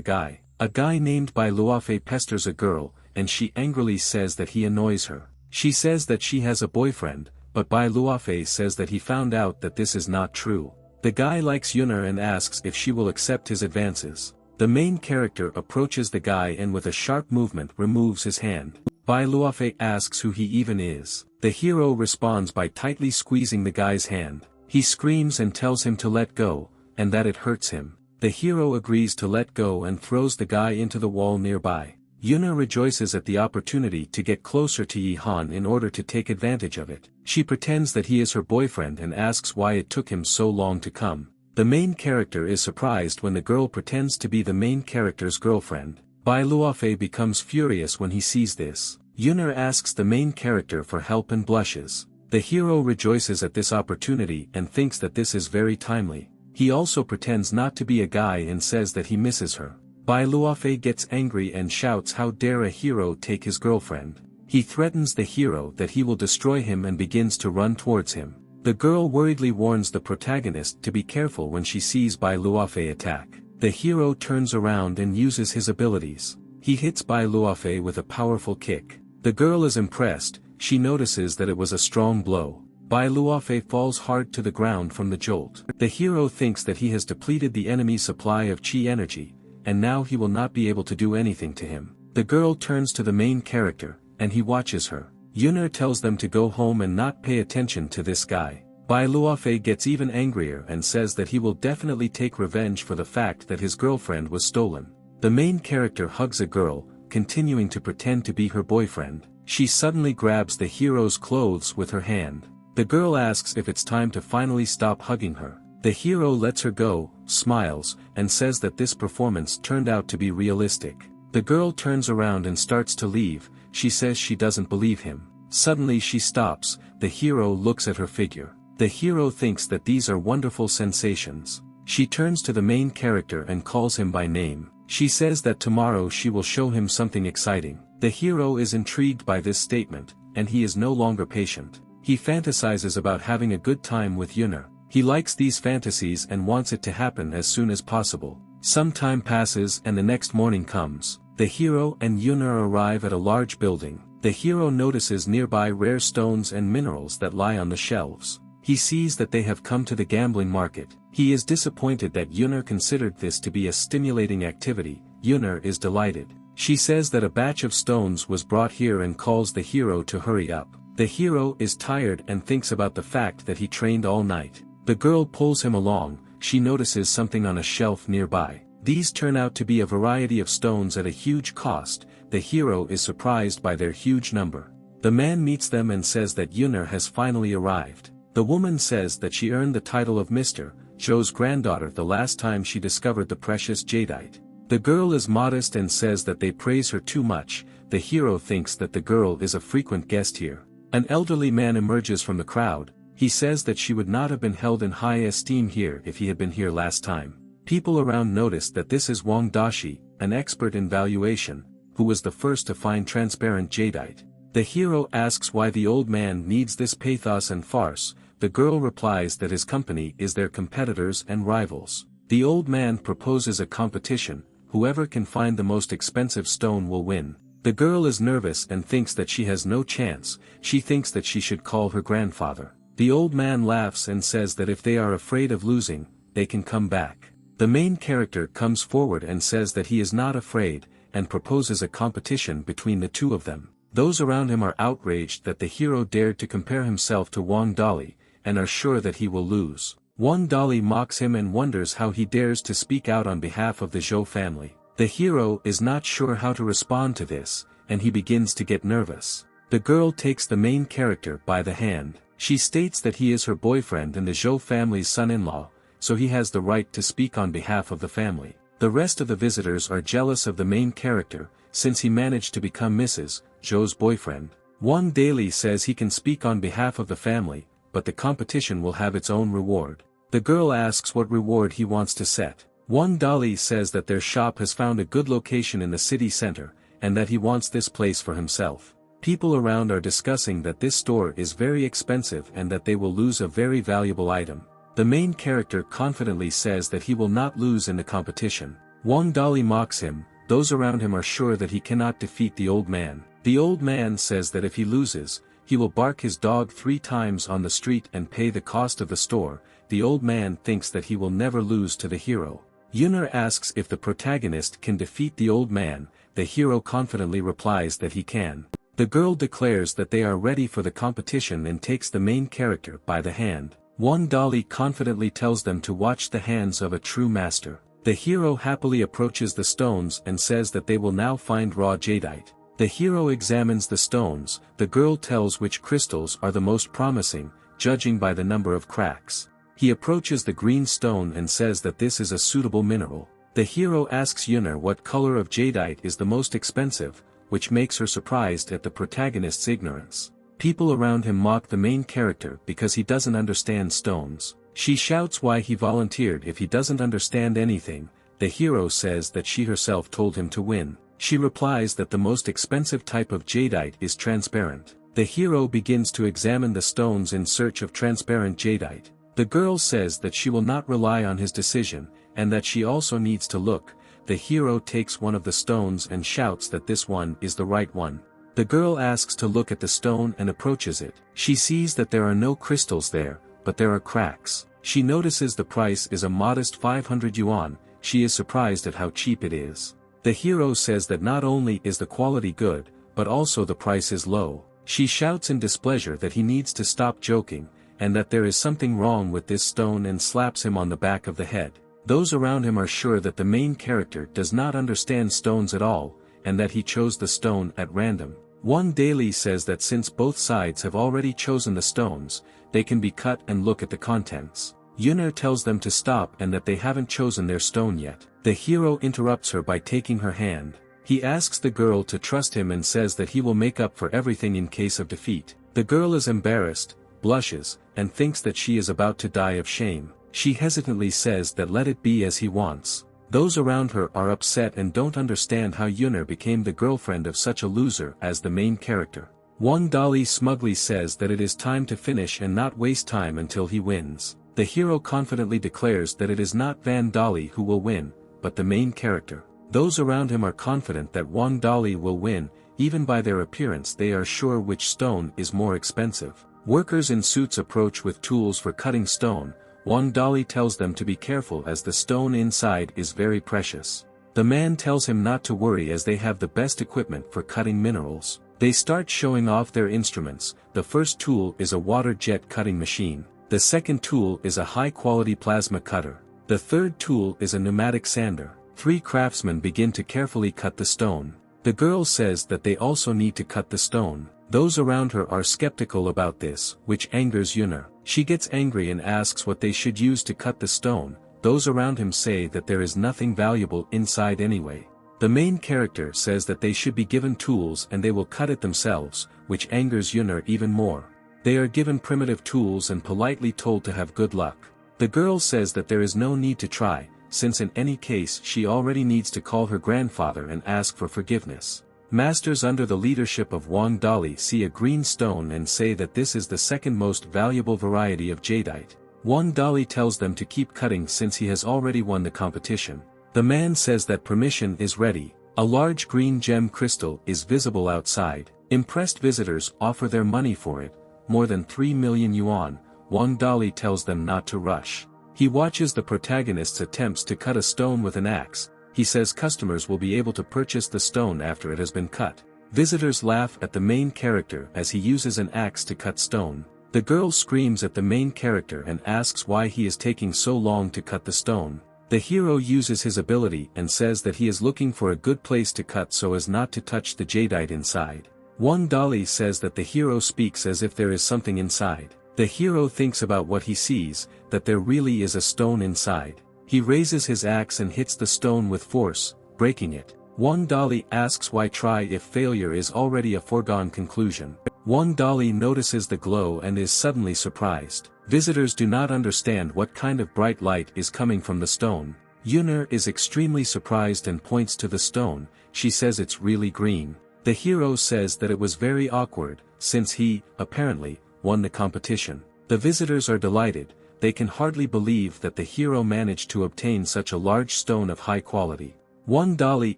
guy. A guy named Bai Luofei pesters a girl, and she angrily says that he annoys her. She says that she has a boyfriend, but Bai Luofei says that he found out that this is not true. The guy likes Yuna and asks if she will accept his advances. The main character approaches the guy and with a sharp movement removes his hand. Bai Luofei asks who he even is. The hero responds by tightly squeezing the guy's hand. He screams and tells him to let go, and that it hurts him. The hero agrees to let go and throws the guy into the wall nearby. Yuna rejoices at the opportunity to get closer to Yi Han in order to take advantage of it. She pretends that he is her boyfriend and asks why it took him so long to come. The main character is surprised when the girl pretends to be the main character's girlfriend. Bai Luofei becomes furious when he sees this. Yuna asks the main character for help and blushes. The hero rejoices at this opportunity and thinks that this is very timely. He also pretends not to be a guy and says that he misses her. Bai Luofei gets angry and shouts how dare a hero take his girlfriend. He threatens the hero that he will destroy him and begins to run towards him. The girl worriedly warns the protagonist to be careful when she sees Bai Luofei attack. The hero turns around and uses his abilities. He hits Bai Luofei with a powerful kick. The girl is impressed, she notices that it was a strong blow. Bai Luofei falls hard to the ground from the jolt. The hero thinks that he has depleted the enemy's supply of chi energy, and now he will not be able to do anything to him. The girl turns to the main character, and he watches her. Yuna tells them to go home and not pay attention to this guy. Bai Luofei gets even angrier and says that he will definitely take revenge for the fact that his girlfriend was stolen. The main character hugs a girl, continuing to pretend to be her boyfriend. She suddenly grabs the hero's clothes with her hand. The girl asks if it's time to finally stop hugging her. The hero lets her go, smiles, and says that this performance turned out to be realistic. The girl turns around and starts to leave. She says she doesn't believe him. Suddenly she stops. The hero looks at her figure. The hero thinks that these are wonderful sensations. She turns to the main character and calls him by name. She says that tomorrow she will show him something exciting. The hero is intrigued by this statement, and he is no longer patient. He fantasizes about having a good time with Yuna. He likes these fantasies and wants it to happen as soon as possible. Some time passes and the next morning comes. The hero and Yuna arrive at a large building. The hero notices nearby rare stones and minerals that lie on the shelves. He sees that they have come to the gambling market. He is disappointed that Yuna considered this to be a stimulating activity. Yuna is delighted. She says that a batch of stones was brought here and calls the hero to hurry up. The hero is tired and thinks about the fact that he trained all night. The girl pulls him along. She notices something on a shelf nearby. These turn out to be a variety of stones at a huge cost. The hero is surprised by their huge number. The man meets them and says that Yuna has finally arrived. The woman says that she earned the title of Mr. Zhou's granddaughter the last time she discovered the precious jadeite. The girl is modest and says that they praise her too much. The hero thinks that the girl is a frequent guest here. An elderly man emerges from the crowd. He says that she would not have been held in high esteem here if he had been here last time. People around notice that this is Wang Dashi, an expert in valuation, who was the first to find transparent jadeite. The hero asks why the old man needs this pathos and farce. The girl replies that his company is their competitors and rivals. The old man proposes a competition. Whoever can find the most expensive stone will win. The girl is nervous and thinks that she has no chance. She thinks that she should call her grandfather. The old man laughs and says that if they are afraid of losing, they can come back. The main character comes forward and says that he is not afraid, and proposes a competition between the two of them. Those around him are outraged that the hero dared to compare himself to Wang Dali, and are sure that he will lose. Wang Dali mocks him and wonders how he dares to speak out on behalf of the Zhou family. The hero is not sure how to respond to this, and he begins to get nervous. The girl takes the main character by the hand. She states that he is her boyfriend and the Zhou family's son-in-law, so he has the right to speak on behalf of the family. The rest of the visitors are jealous of the main character, since he managed to become Mrs. Zhou's boyfriend. Wang Dali says he can speak on behalf of the family, but the competition will have its own reward. The girl asks what reward he wants to set. Wang Dali says that their shop has found a good location in the city center, and that he wants this place for himself. People around are discussing that this store is very expensive and that they will lose a very valuable item. The main character confidently says that he will not lose in the competition. Wang Dali mocks him. Those around him are sure that he cannot defeat the old man. The old man says that if he loses, he will bark his dog 3 times on the street and pay the cost of the store. The old man thinks that he will never lose to the hero. Yunner asks if the protagonist can defeat the old man. The hero confidently replies that he can. The girl declares that they are ready for the competition and takes the main character by the hand. Wang Dali confidently tells them to watch the hands of a true master. The hero happily approaches the stones and says that they will now find raw jadeite. The hero examines the stones. The girl tells which crystals are the most promising, judging by the number of cracks. He approaches the green stone and says that this is a suitable mineral. The hero asks Yunner what color of jadeite is the most expensive, which makes her surprised at the protagonist's ignorance. People around him mock the main character because he doesn't understand stones. She shouts why he volunteered if he doesn't understand anything. The hero says that she herself told him to win. She replies that the most expensive type of jadeite is transparent. The hero begins to examine the stones in search of transparent jadeite. The girl says that she will not rely on his decision, and that she also needs to look. The hero takes one of the stones and shouts that this one is the right one. The girl asks to look at the stone and approaches it. She sees that there are no crystals there, but there are cracks. She notices the price is a modest 500 yuan. She is surprised at how cheap it is. The hero says that not only is the quality good, but also the price is low. She shouts in displeasure that he needs to stop joking, and that there is something wrong with this stone and slaps him on the back of the head. Those around him are sure that the main character does not understand stones at all, and that he chose the stone at random. One daily says that since both sides have already chosen the stones, they can be cut and look at the contents. Yunner tells them to stop and that they haven't chosen their stone yet. The hero interrupts her by taking her hand. He asks the girl to trust him and says that he will make up for everything in case of defeat. The girl is embarrassed, blushes, and thinks that she is about to die of shame. She hesitantly says that let it be as he wants. Those around her are upset and don't understand how Yunner became the girlfriend of such a loser as the main character. Wang Dali smugly says that it is time to finish and not waste time until he wins. The hero confidently declares that it is not Van Dali who will win, but the main character. Those around him are confident that Wang Dali will win. Even by their appearance they are sure which stone is more expensive. Workers in suits approach with tools for cutting stone. Wang Dali tells them to be careful as the stone inside is very precious. The man tells him not to worry as they have the best equipment for cutting minerals. They start showing off their instruments. The first tool is a water jet cutting machine. The second tool is a high-quality plasma cutter. The third tool is a pneumatic sander. 3 craftsmen begin to carefully cut the stone. The girl says that they also need to cut the stone. Those around her are skeptical about this, which angers Yunner. She gets angry and asks what they should use to cut the stone. Those around him say that there is nothing valuable inside anyway. The main character says that they should be given tools and they will cut it themselves, which angers Yunner even more. They are given primitive tools and politely told to have good luck. The girl says that there is no need to try, since in any case she already needs to call her grandfather and ask for forgiveness. Masters under the leadership of Wang Dali see a green stone and say that this is the second most valuable variety of jadeite. Wang Dali tells them to keep cutting since he has already won the competition. The man says that permission is ready. A large green gem crystal is visible outside. Impressed visitors offer their money for it, more than 3 million yuan. Wang Dali tells them not to rush. He watches the protagonist's attempts to cut a stone with an axe. He says customers will be able to purchase the stone after it has been cut. Visitors laugh at the main character as he uses an axe to cut stone. The girl screams at the main character and asks why he is taking so long to cut the stone. The hero uses his ability and says that he is looking for a good place to cut so as not to touch the jadeite inside. Wang Dali says that the hero speaks as if there is something inside. The hero thinks about what he sees, that there really is a stone inside. He raises his axe and hits the stone with force, breaking it. Wang Dali asks why try if failure is already a foregone conclusion. Wang Dali notices the glow and is suddenly surprised. Visitors do not understand what kind of bright light is coming from the stone. Yunner is extremely surprised and points to the stone. She says it's really green. The hero says that it was very awkward, since he, apparently, won the competition. The visitors are delighted, they can hardly believe that the hero managed to obtain such a large stone of high quality. One dolly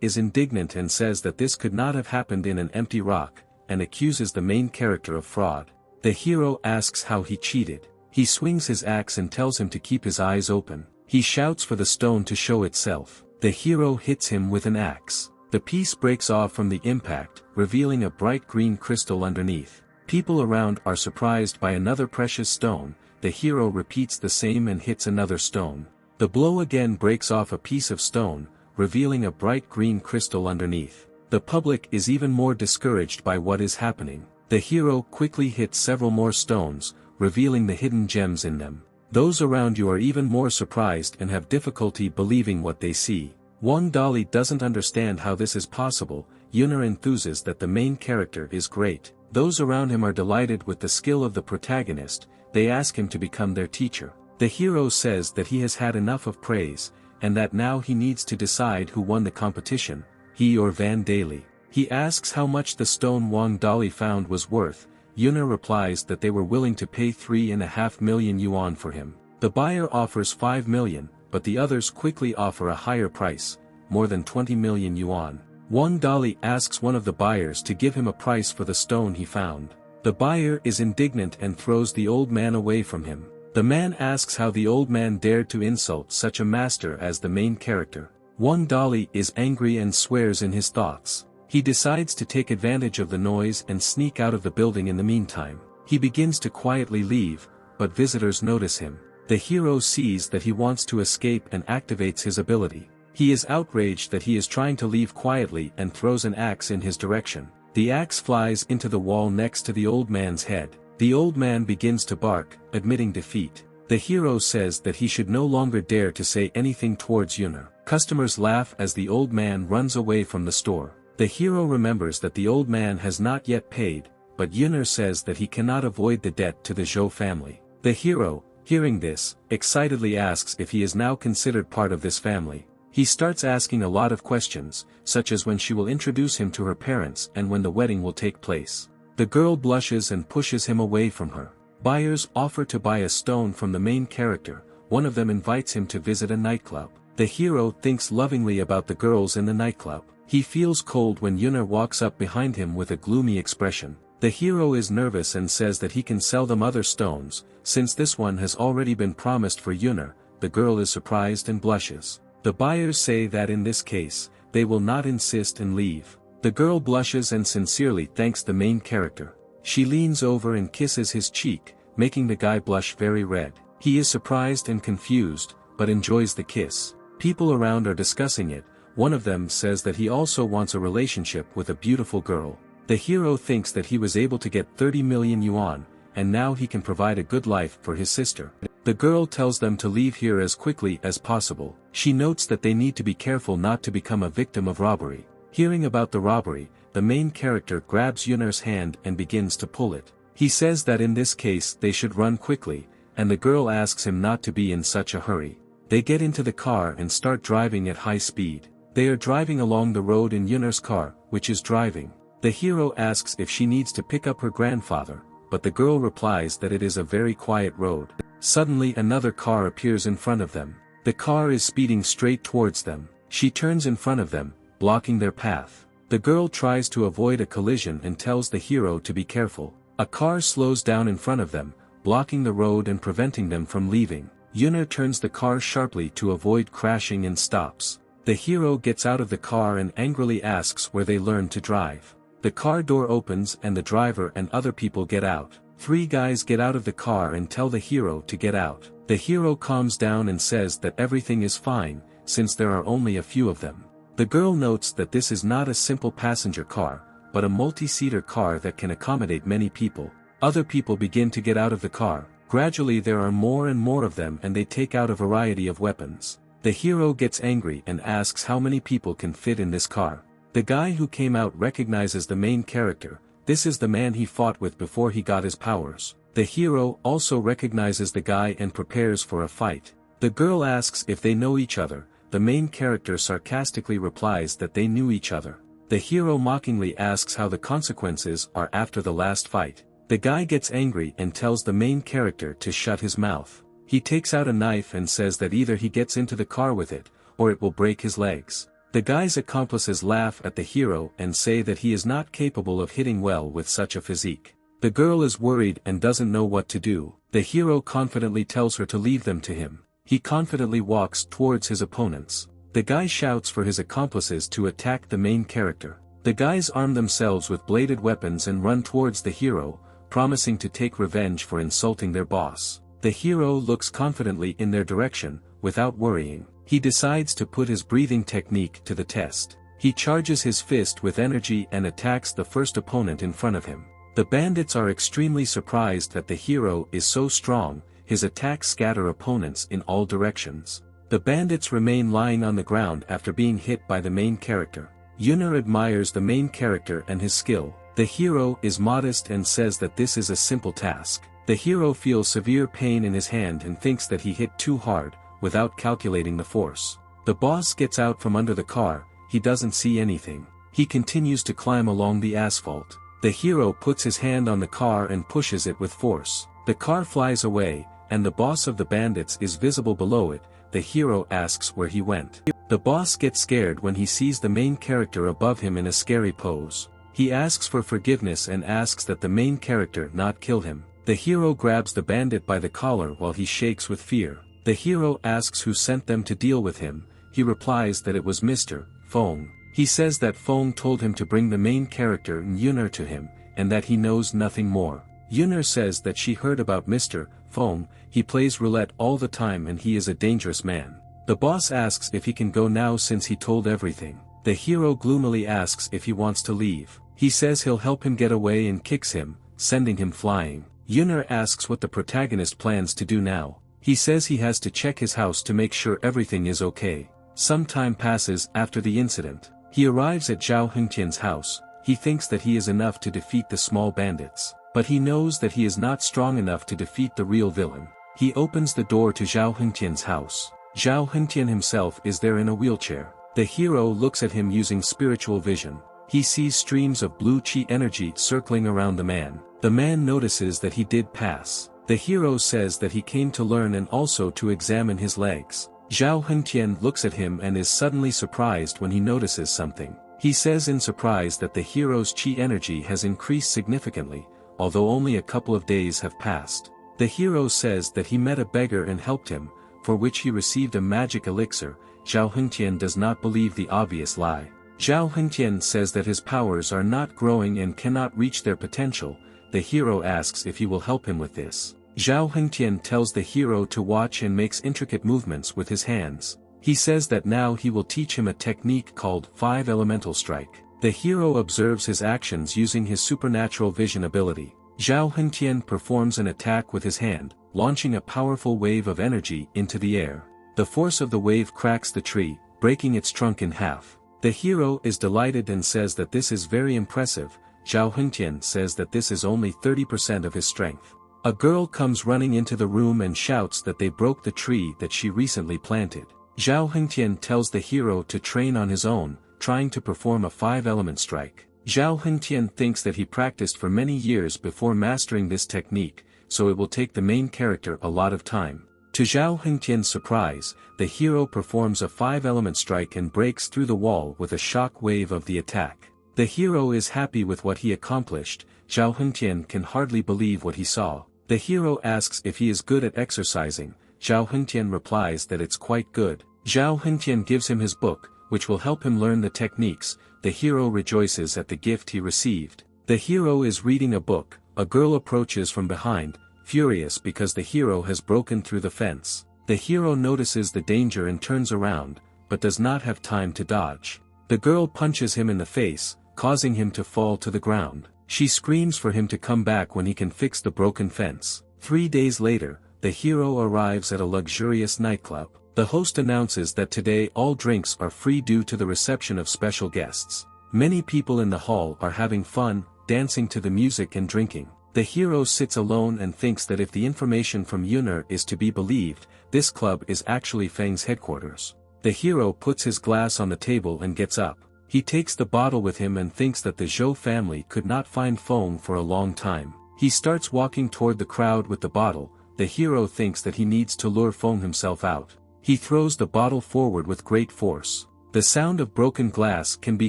is indignant and says that this could not have happened in an empty rock, and accuses the main character of fraud. The hero asks how he cheated. He swings his axe and tells him to keep his eyes open. He shouts for the stone to show itself. The hero hits him with an axe. The piece breaks off from the impact, revealing a bright green crystal underneath. People around are surprised by another precious stone. The hero repeats the same and hits another stone. The blow again breaks off a piece of stone, revealing a bright green crystal underneath. The public is even more discouraged by what is happening. The hero quickly hits several more stones, revealing the hidden gems in them. Those around you are even more surprised and have difficulty believing what they see. One dolly doesn't understand how this is possible. Yuna enthuses that the main character is great. Those around him are delighted with the skill of the protagonist. They ask him to become their teacher. The hero says that he has had enough of praise, and that now he needs to decide who won the competition, he or Van Daly. He asks how much the stone Wang Dolly found was worth. Yuna replies that they were willing to pay 3.5 million yuan for him. The buyer offers 5 million, but the others quickly offer a higher price, more than 20 million yuan. Wang Dolly asks one of the buyers to give him a price for the stone he found. The buyer is indignant and throws the old man away from him. The man asks how the old man dared to insult such a master as the main character. Wang Dolly is angry and swears in his thoughts. He decides to take advantage of the noise and sneak out of the building in the meantime. He begins to quietly leave, but visitors notice him. The hero sees that he wants to escape and activates his ability. He is outraged that he is trying to leave quietly and throws an axe in his direction. The axe flies into the wall next to the old man's head. The old man begins to bark, admitting defeat. The hero says that he should no longer dare to say anything towards Yuna. Customers laugh as the old man runs away from the store. The hero remembers that the old man has not yet paid, but Yuna says that he cannot avoid the debt to the Zhou family. The hero, hearing this, excitedly asks if he is now considered part of this family. He starts asking a lot of questions, such as when she will introduce him to her parents and when the wedding will take place. The girl blushes and pushes him away from her. Buyers offer to buy a stone from the main character. One of them invites him to visit a nightclub. The hero thinks lovingly about the girls in the nightclub. He feels cold when Yuna walks up behind him with a gloomy expression. The hero is nervous and says that he can sell them other stones. Since this one has already been promised for Yuna, the girl is surprised and blushes. The buyers say that in this case, they will not insist and leave. The girl blushes and sincerely thanks the main character. She leans over and kisses his cheek, making the guy blush very red. He is surprised and confused, but enjoys the kiss. People around are discussing it. One of them says that he also wants a relationship with a beautiful girl. The hero thinks that he was able to get 30 million yuan, and now he can provide a good life for his sister. The girl tells them to leave here as quickly as possible. She notes that they need to be careful not to become a victim of robbery. Hearing about the robbery, the main character grabs Yuna's hand and begins to pull it. He says that in this case they should run quickly, and the girl asks him not to be in such a hurry. They get into the car and start driving at high speed. They are driving along the road in Yuna's car, which is driving. The hero asks if she needs to pick up her grandfather, but the girl replies that it is a very quiet road. Suddenly another car appears in front of them. The car is speeding straight towards them. She turns in front of them, blocking their path. The girl tries to avoid a collision and tells the hero to be careful. A car slows down in front of them, blocking the road and preventing them from leaving. Yuna turns the car sharply to avoid crashing and stops. The hero gets out of the car and angrily asks where they learned to drive. The car door opens and the driver and other people get out. 3 guys get out of the car and tell the hero to get out. The hero calms down and says that everything is fine, since there are only a few of them. The girl notes that this is not a simple passenger car, but a multi-seater car that can accommodate many people. Other people begin to get out of the car. Gradually there are more and more of them and they take out a variety of weapons. The hero gets angry and asks how many people can fit in this car. The guy who came out recognizes the main character. This is the man he fought with before he got his powers. The hero also recognizes the guy and prepares for a fight. The girl asks if they know each other. The main character sarcastically replies that they knew each other. The hero mockingly asks how the consequences are after the last fight. The guy gets angry and tells the main character to shut his mouth. He takes out a knife and says that either he gets into the car with it, or it will break his legs. The guy's accomplices laugh at the hero and say that he is not capable of hitting well with such a physique. The girl is worried and doesn't know what to do. The hero confidently tells her to leave them to him. He confidently walks towards his opponents. The guy shouts for his accomplices to attack the main character. The guys arm themselves with bladed weapons and run towards the hero, promising to take revenge for insulting their boss. The hero looks confidently in their direction, without worrying. He decides to put his breathing technique to the test. He charges his fist with energy and attacks the first opponent in front of him. The bandits are extremely surprised that the hero is so strong. His attacks scatter opponents in all directions. The bandits remain lying on the ground after being hit by the main character. Yuna admires the main character and his skill. The hero is modest and says that this is a simple task. The hero feels severe pain in his hand and thinks that he hit too hard, without calculating the force. The boss gets out from under the car. He doesn't see anything. He continues to climb along the asphalt. The hero puts his hand on the car and pushes it with force. The car flies away, and the boss of the bandits is visible below it. The hero asks where he went. The boss gets scared when he sees the main character above him in a scary pose. He asks for forgiveness and asks that the main character not kill him. The hero grabs the bandit by the collar while he shakes with fear. The hero asks who sent them to deal with him. He replies that it was Mr. Fong. He says that Fong told him to bring the main character Yunner to him, and that he knows nothing more. Yunner says that she heard about Mr. Fong. He plays roulette all the time and he is a dangerous man. The boss asks if he can go now since he told everything. The hero gloomily asks if he wants to leave. He says he'll help him get away and kicks him, sending him flying. Yunner asks what the protagonist plans to do now. He says he has to check his house to make sure everything is okay. Some time passes after the incident. He arrives at Zhao Hengtian's house. He thinks that he is enough to defeat the small bandits. But he knows that he is not strong enough to defeat the real villain. He opens the door to Zhao Hengtian's house. Zhao Hengtian himself is there in a wheelchair. The hero looks at him using spiritual vision. He sees streams of blue chi energy circling around the man. The man notices that he did pass. The hero says that he came to learn and also to examine his legs. Zhao Hengtian looks at him and is suddenly surprised when he notices something. He says in surprise that the hero's chi energy has increased significantly, although only a couple of days have passed. The hero says that he met a beggar and helped him, for which he received a magic elixir. Zhao Hengtian does not believe the obvious lie. Zhao Hengtian says that his powers are not growing and cannot reach their potential. The hero asks if he will help him with this. Zhao Hengtian tells the hero to watch and makes intricate movements with his hands. He says that now he will teach him a technique called 5 Elemental Strike. The hero observes his actions using his supernatural vision ability. Zhao Hengtian performs an attack with his hand, launching a powerful wave of energy into the air. The force of the wave cracks the tree, breaking its trunk in half. The hero is delighted and says that this is very impressive. Zhao Hengtian says that this is only 30% of his strength. A girl comes running into the room and shouts that they broke the tree that she recently planted. Zhao Hengtian tells the hero to train on his own, trying to perform a 5-element strike. Zhao Hengtian thinks that he practiced for many years before mastering this technique, so it will take the main character a lot of time. To Zhao Hengtian's surprise, the hero performs a 5-element strike and breaks through the wall with a shock wave of the attack. The hero is happy with what he accomplished. Zhao Hengtian can hardly believe what he saw. The hero asks if he is good at exercising. Zhao Hengtian replies that it's quite good. Zhao Hengtian gives him his book, which will help him learn the techniques. The hero rejoices at the gift he received. The hero is reading a book. A girl approaches from behind, furious because the hero has broken through the fence. The hero notices the danger and turns around, but does not have time to dodge. The girl punches him in the face, causing him to fall to the ground. She screams for him to come back when he can fix the broken fence. 3 days later, the hero arrives at a luxurious nightclub. The host announces that today all drinks are free due to the reception of special guests. Many people in the hall are having fun, dancing to the music and drinking. The hero sits alone and thinks that if the information from Yunner is to be believed, this club is actually Fang's headquarters. The hero puts his glass on the table and gets up. He takes the bottle with him and thinks that the Zhou family could not find Feng for a long time. He starts walking toward the crowd with the bottle. The hero thinks that he needs to lure Feng himself out. He throws the bottle forward with great force. The sound of broken glass can be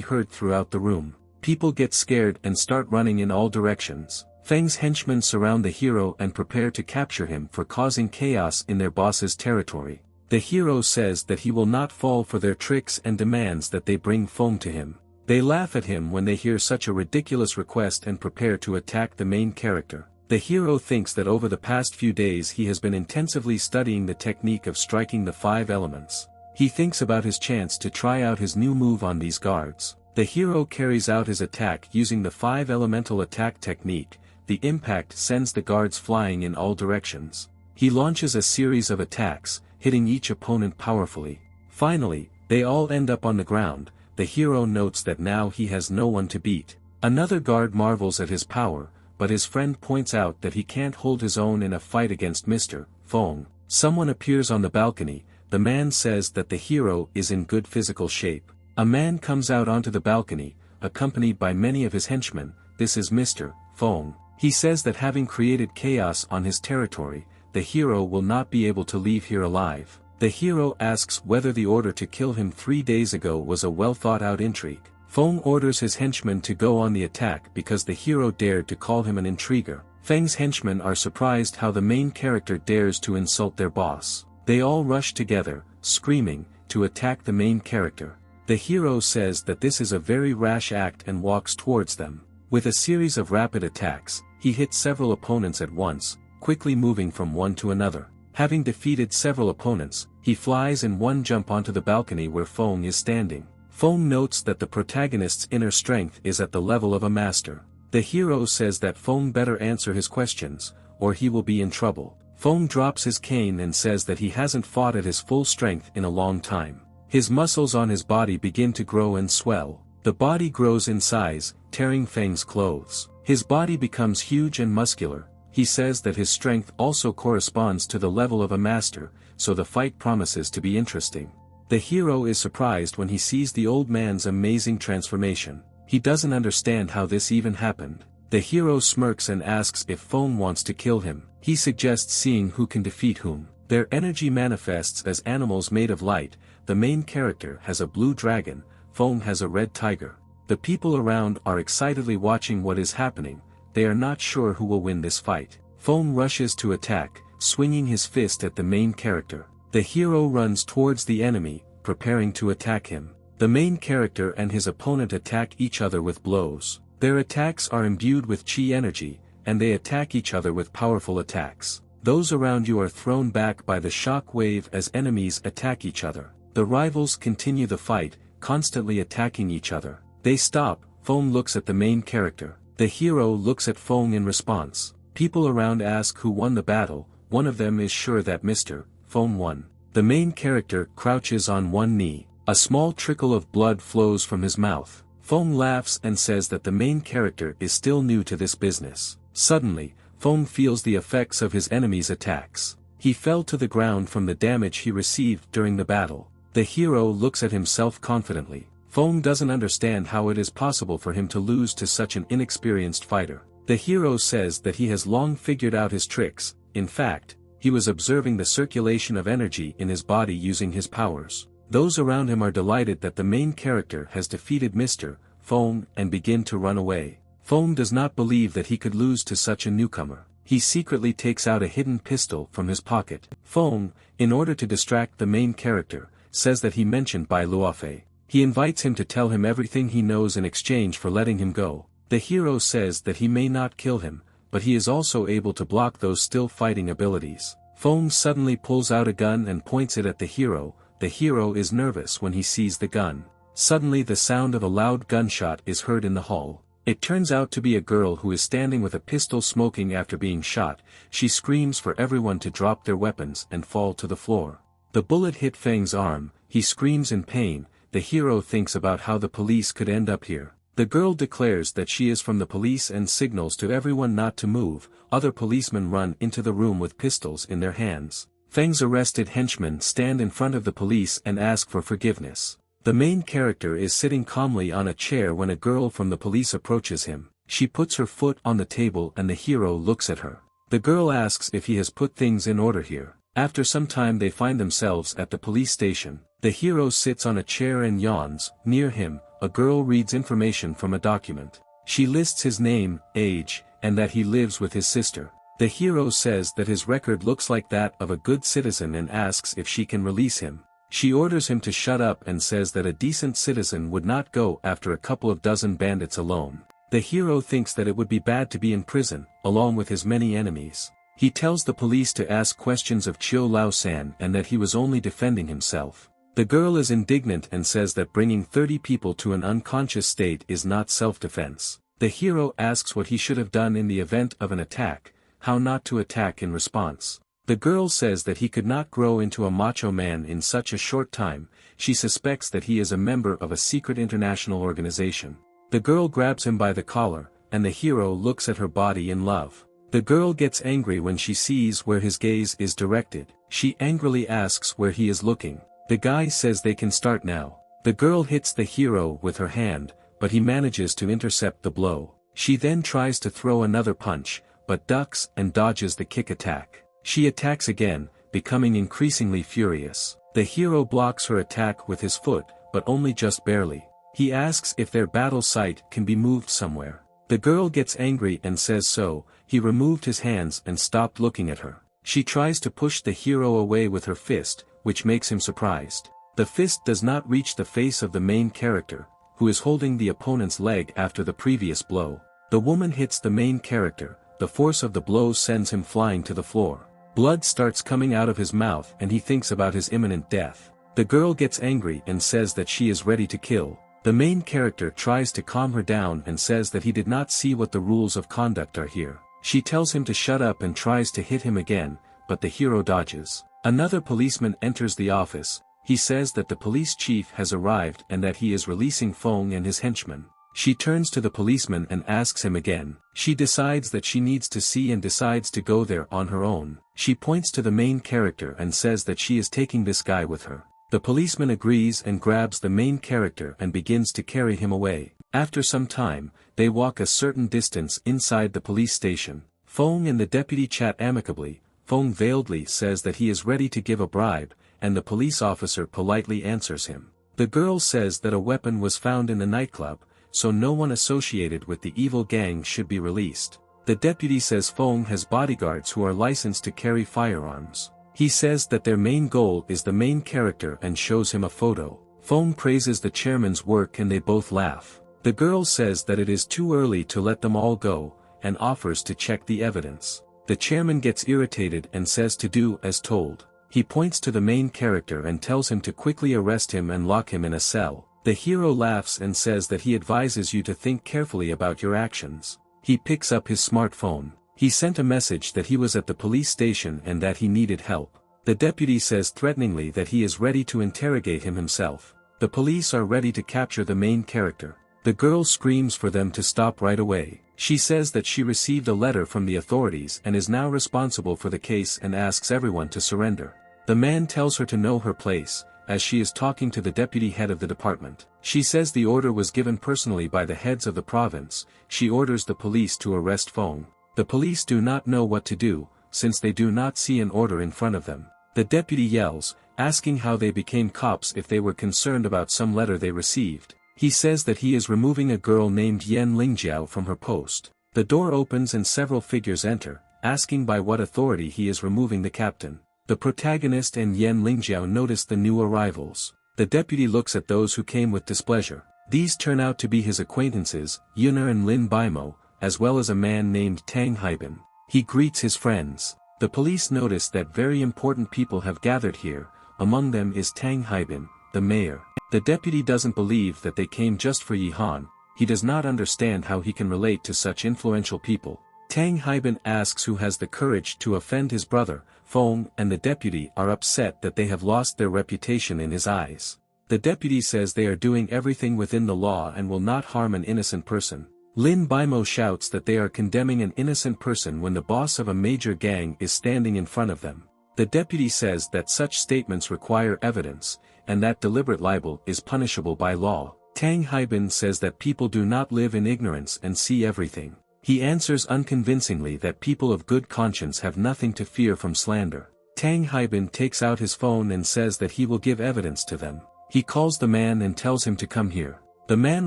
heard throughout the room. People get scared and start running in all directions. Feng's henchmen surround the hero and prepare to capture him for causing chaos in their boss's territory. The hero says that he will not fall for their tricks and demands that they bring Feng to him. They laugh at him when they hear such a ridiculous request and prepare to attack the main character. The hero thinks that over the past few days he has been intensively studying the technique of striking the 5 elements. He thinks about his chance to try out his new move on these guards. The hero carries out his attack using the 5 elemental attack technique. The impact sends the guards flying in all directions. He launches a series of attacks, hitting each opponent powerfully. Finally, they all end up on the ground. The hero notes that now he has no one to beat. Another guard marvels at his power, but his friend points out that he can't hold his own in a fight against Mr. Feng. Someone appears on the balcony. The man says that the hero is in good physical shape. A man comes out onto the balcony, accompanied by many of his henchmen. This is Mr. Feng. He says that having created chaos on his territory, the hero will not be able to leave here alive. The hero asks whether the order to kill him 3 days ago was a well-thought-out intrigue. Feng orders his henchmen to go on the attack because the hero dared to call him an intriguer. Feng's henchmen are surprised how the main character dares to insult their boss. They all rush together, screaming, to attack the main character. The hero says that this is a very rash act and walks towards them. With a series of rapid attacks, he hits several opponents at once, quickly moving from one to another. Having defeated several opponents, he flies in one jump onto the balcony where Feng is standing. Feng notes that the protagonist's inner strength is at the level of a master. The hero says that Feng better answer his questions, or he will be in trouble. Feng drops his cane and says that he hasn't fought at his full strength in a long time. His muscles on his body begin to grow and swell. The body grows in size, tearing Feng's clothes. His body becomes huge and muscular. He says that his strength also corresponds to the level of a master, so the fight promises to be interesting. The hero is surprised when he sees the old man's amazing transformation. He doesn't understand how this even happened. The hero smirks and asks if Feng wants to kill him. He suggests seeing who can defeat whom. Their energy manifests as animals made of light. The main character has a blue dragon, Feng has a red tiger. The people around are excitedly watching what is happening. They are not sure who will win this fight. Feng rushes to attack, swinging his fist at the main character. The hero runs towards the enemy, preparing to attack him. The main character and his opponent attack each other with blows. Their attacks are imbued with chi energy, and they attack each other with powerful attacks. Those around you are thrown back by the shock wave as enemies attack each other. The rivals continue the fight, constantly attacking each other. They stop. Feng looks at the main character. The hero looks at Feng in response. People around ask who won the battle. One of them is sure that Mr. Feng won. The main character crouches on one knee. A small trickle of blood flows from his mouth. Feng laughs and says that the main character is still new to this business. Suddenly, Feng feels the effects of his enemy's attacks. He fell to the ground from the damage he received during the battle. The hero looks at him self-confidently. Feng doesn't understand how it is possible for him to lose to such an inexperienced fighter. The hero says that he has long figured out his tricks. In fact, he was observing the circulation of energy in his body using his powers. Those around him are delighted that the main character has defeated Mr. Feng and begin to run away. Feng does not believe that he could lose to such a newcomer. He secretly takes out a hidden pistol from his pocket. Feng, in order to distract the main character, says that he mentioned Bai Luofei. He invites him to tell him everything he knows in exchange for letting him go. The hero says that he may not kill him, but he is also able to block those still fighting abilities. Feng suddenly pulls out a gun and points it at the hero. The hero is nervous when he sees the gun. Suddenly the sound of a loud gunshot is heard in the hall. It turns out to be a girl who is standing with a pistol smoking after being shot. She screams for everyone to drop their weapons and fall to the floor. The bullet hit Feng's arm. He screams in pain. The hero thinks about how the police could end up here. The girl declares that she is from the police and signals to everyone not to move. Other policemen run into the room with pistols in their hands. Feng's arrested henchmen stand in front of the police and ask for forgiveness. The main character is sitting calmly on a chair when a girl from the police approaches him. She puts her foot on the table and the hero looks at her. The girl asks if he has put things in order here. After some time they find themselves at the police station. The hero sits on a chair and yawns. Near him, a girl reads information from a document. She lists his name, age, and that he lives with his sister. The hero says that his record looks like that of a good citizen and asks if she can release him. She orders him to shut up and says that a decent citizen would not go after a couple of dozen bandits alone. The hero thinks that it would be bad to be in prison, along with his many enemies. He tells the police to ask questions of Chiu Lao-san and that he was only defending himself. The girl is indignant and says that bringing 30 people to an unconscious state is not self-defense. The hero asks what he should have done in the event of an attack, how not to attack in response. The girl says that he could not grow into a macho man in such a short time. She suspects that he is a member of a secret international organization. The girl grabs him by the collar, and the hero looks at her body in love. The girl gets angry when she sees where his gaze is directed. She angrily asks where he is looking. The guy says they can start now. The girl hits the hero with her hand, but he manages to intercept the blow. She then tries to throw another punch, but ducks and dodges the kick attack. She attacks again, becoming increasingly furious. The hero blocks her attack with his foot, but only just barely. He asks if their battle site can be moved somewhere. The girl gets angry and says so. He removed his hands and stopped looking at her. She tries to push the hero away with her fist, which makes him surprised. The fist does not reach the face of the main character, who is holding the opponent's leg after the previous blow. The woman hits the main character. The force of the blow sends him flying to the floor. Blood starts coming out of his mouth and he thinks about his imminent death. The girl gets angry and says that she is ready to kill. The main character tries to calm her down and says that he did not see what the rules of conduct are here. She tells him to shut up and tries to hit him again, but the hero dodges. Another policeman enters the office. He says that the police chief has arrived and that he is releasing Fong and his henchmen. She turns to the policeman and asks him again. She decides that she needs to see and decides to go there on her own. She points to the main character and says that she is taking this guy with her. The policeman agrees and grabs the main character and begins to carry him away. After some time, they walk a certain distance inside the police station. Fong and the deputy chat amicably. Fong veiledly says that he is ready to give a bribe, and the police officer politely answers him. The girl says that a weapon was found in the nightclub, so no one associated with the evil gang should be released. The deputy says Fong has bodyguards who are licensed to carry firearms. He says that their main goal is the main character and shows him a photo. Fong praises the chairman's work and they both laugh. The girl says that it is too early to let them all go, and offers to check the evidence. The chairman gets irritated and says to do as told. He points to the main character and tells him to quickly arrest him and lock him in a cell. The hero laughs and says that he advises you to think carefully about your actions. He picks up his smartphone. He sent a message that he was at the police station and that he needed help. The deputy says threateningly that he is ready to interrogate him himself. The police are ready to capture the main character. The girl screams for them to stop right away. She says that she received a letter from the authorities and is now responsible for the case and asks everyone to surrender. The man tells her to know her place, as she is talking to the deputy head of the department. She says the order was given personally by the heads of the province. She orders the police to arrest Fong. The police do not know what to do, since they do not see an order in front of them. The deputy yells, asking how they became cops if they were concerned about some letter they received. He says that he is removing a girl named Yen Lingjiao from her post. The door opens and several figures enter, asking by what authority he is removing the captain. The protagonist and Yen Lingjiao notice the new arrivals. The deputy looks at those who came with displeasure. These turn out to be his acquaintances, Yuna and Lin Baimo, as well as a man named Tang Haibin. He greets his friends. The police notice that very important people have gathered here. Among them is Tang Haibin, the mayor. The deputy doesn't believe that they came just for Yihan. He does not understand how he can relate to such influential people. Tang Haibin asks who has the courage to offend his brother. Fong and the deputy are upset that they have lost their reputation in his eyes. The deputy says they are doing everything within the law and will not harm an innocent person. Lin Baimo shouts that they are condemning an innocent person when the boss of a major gang is standing in front of them. The deputy says that such statements require evidence, and that deliberate libel is punishable by law. Tang Haibin says that people do not live in ignorance and see everything. He answers unconvincingly that people of good conscience have nothing to fear from slander. Tang Haibin takes out his phone and says that he will give evidence to them. He calls the man and tells him to come here. The man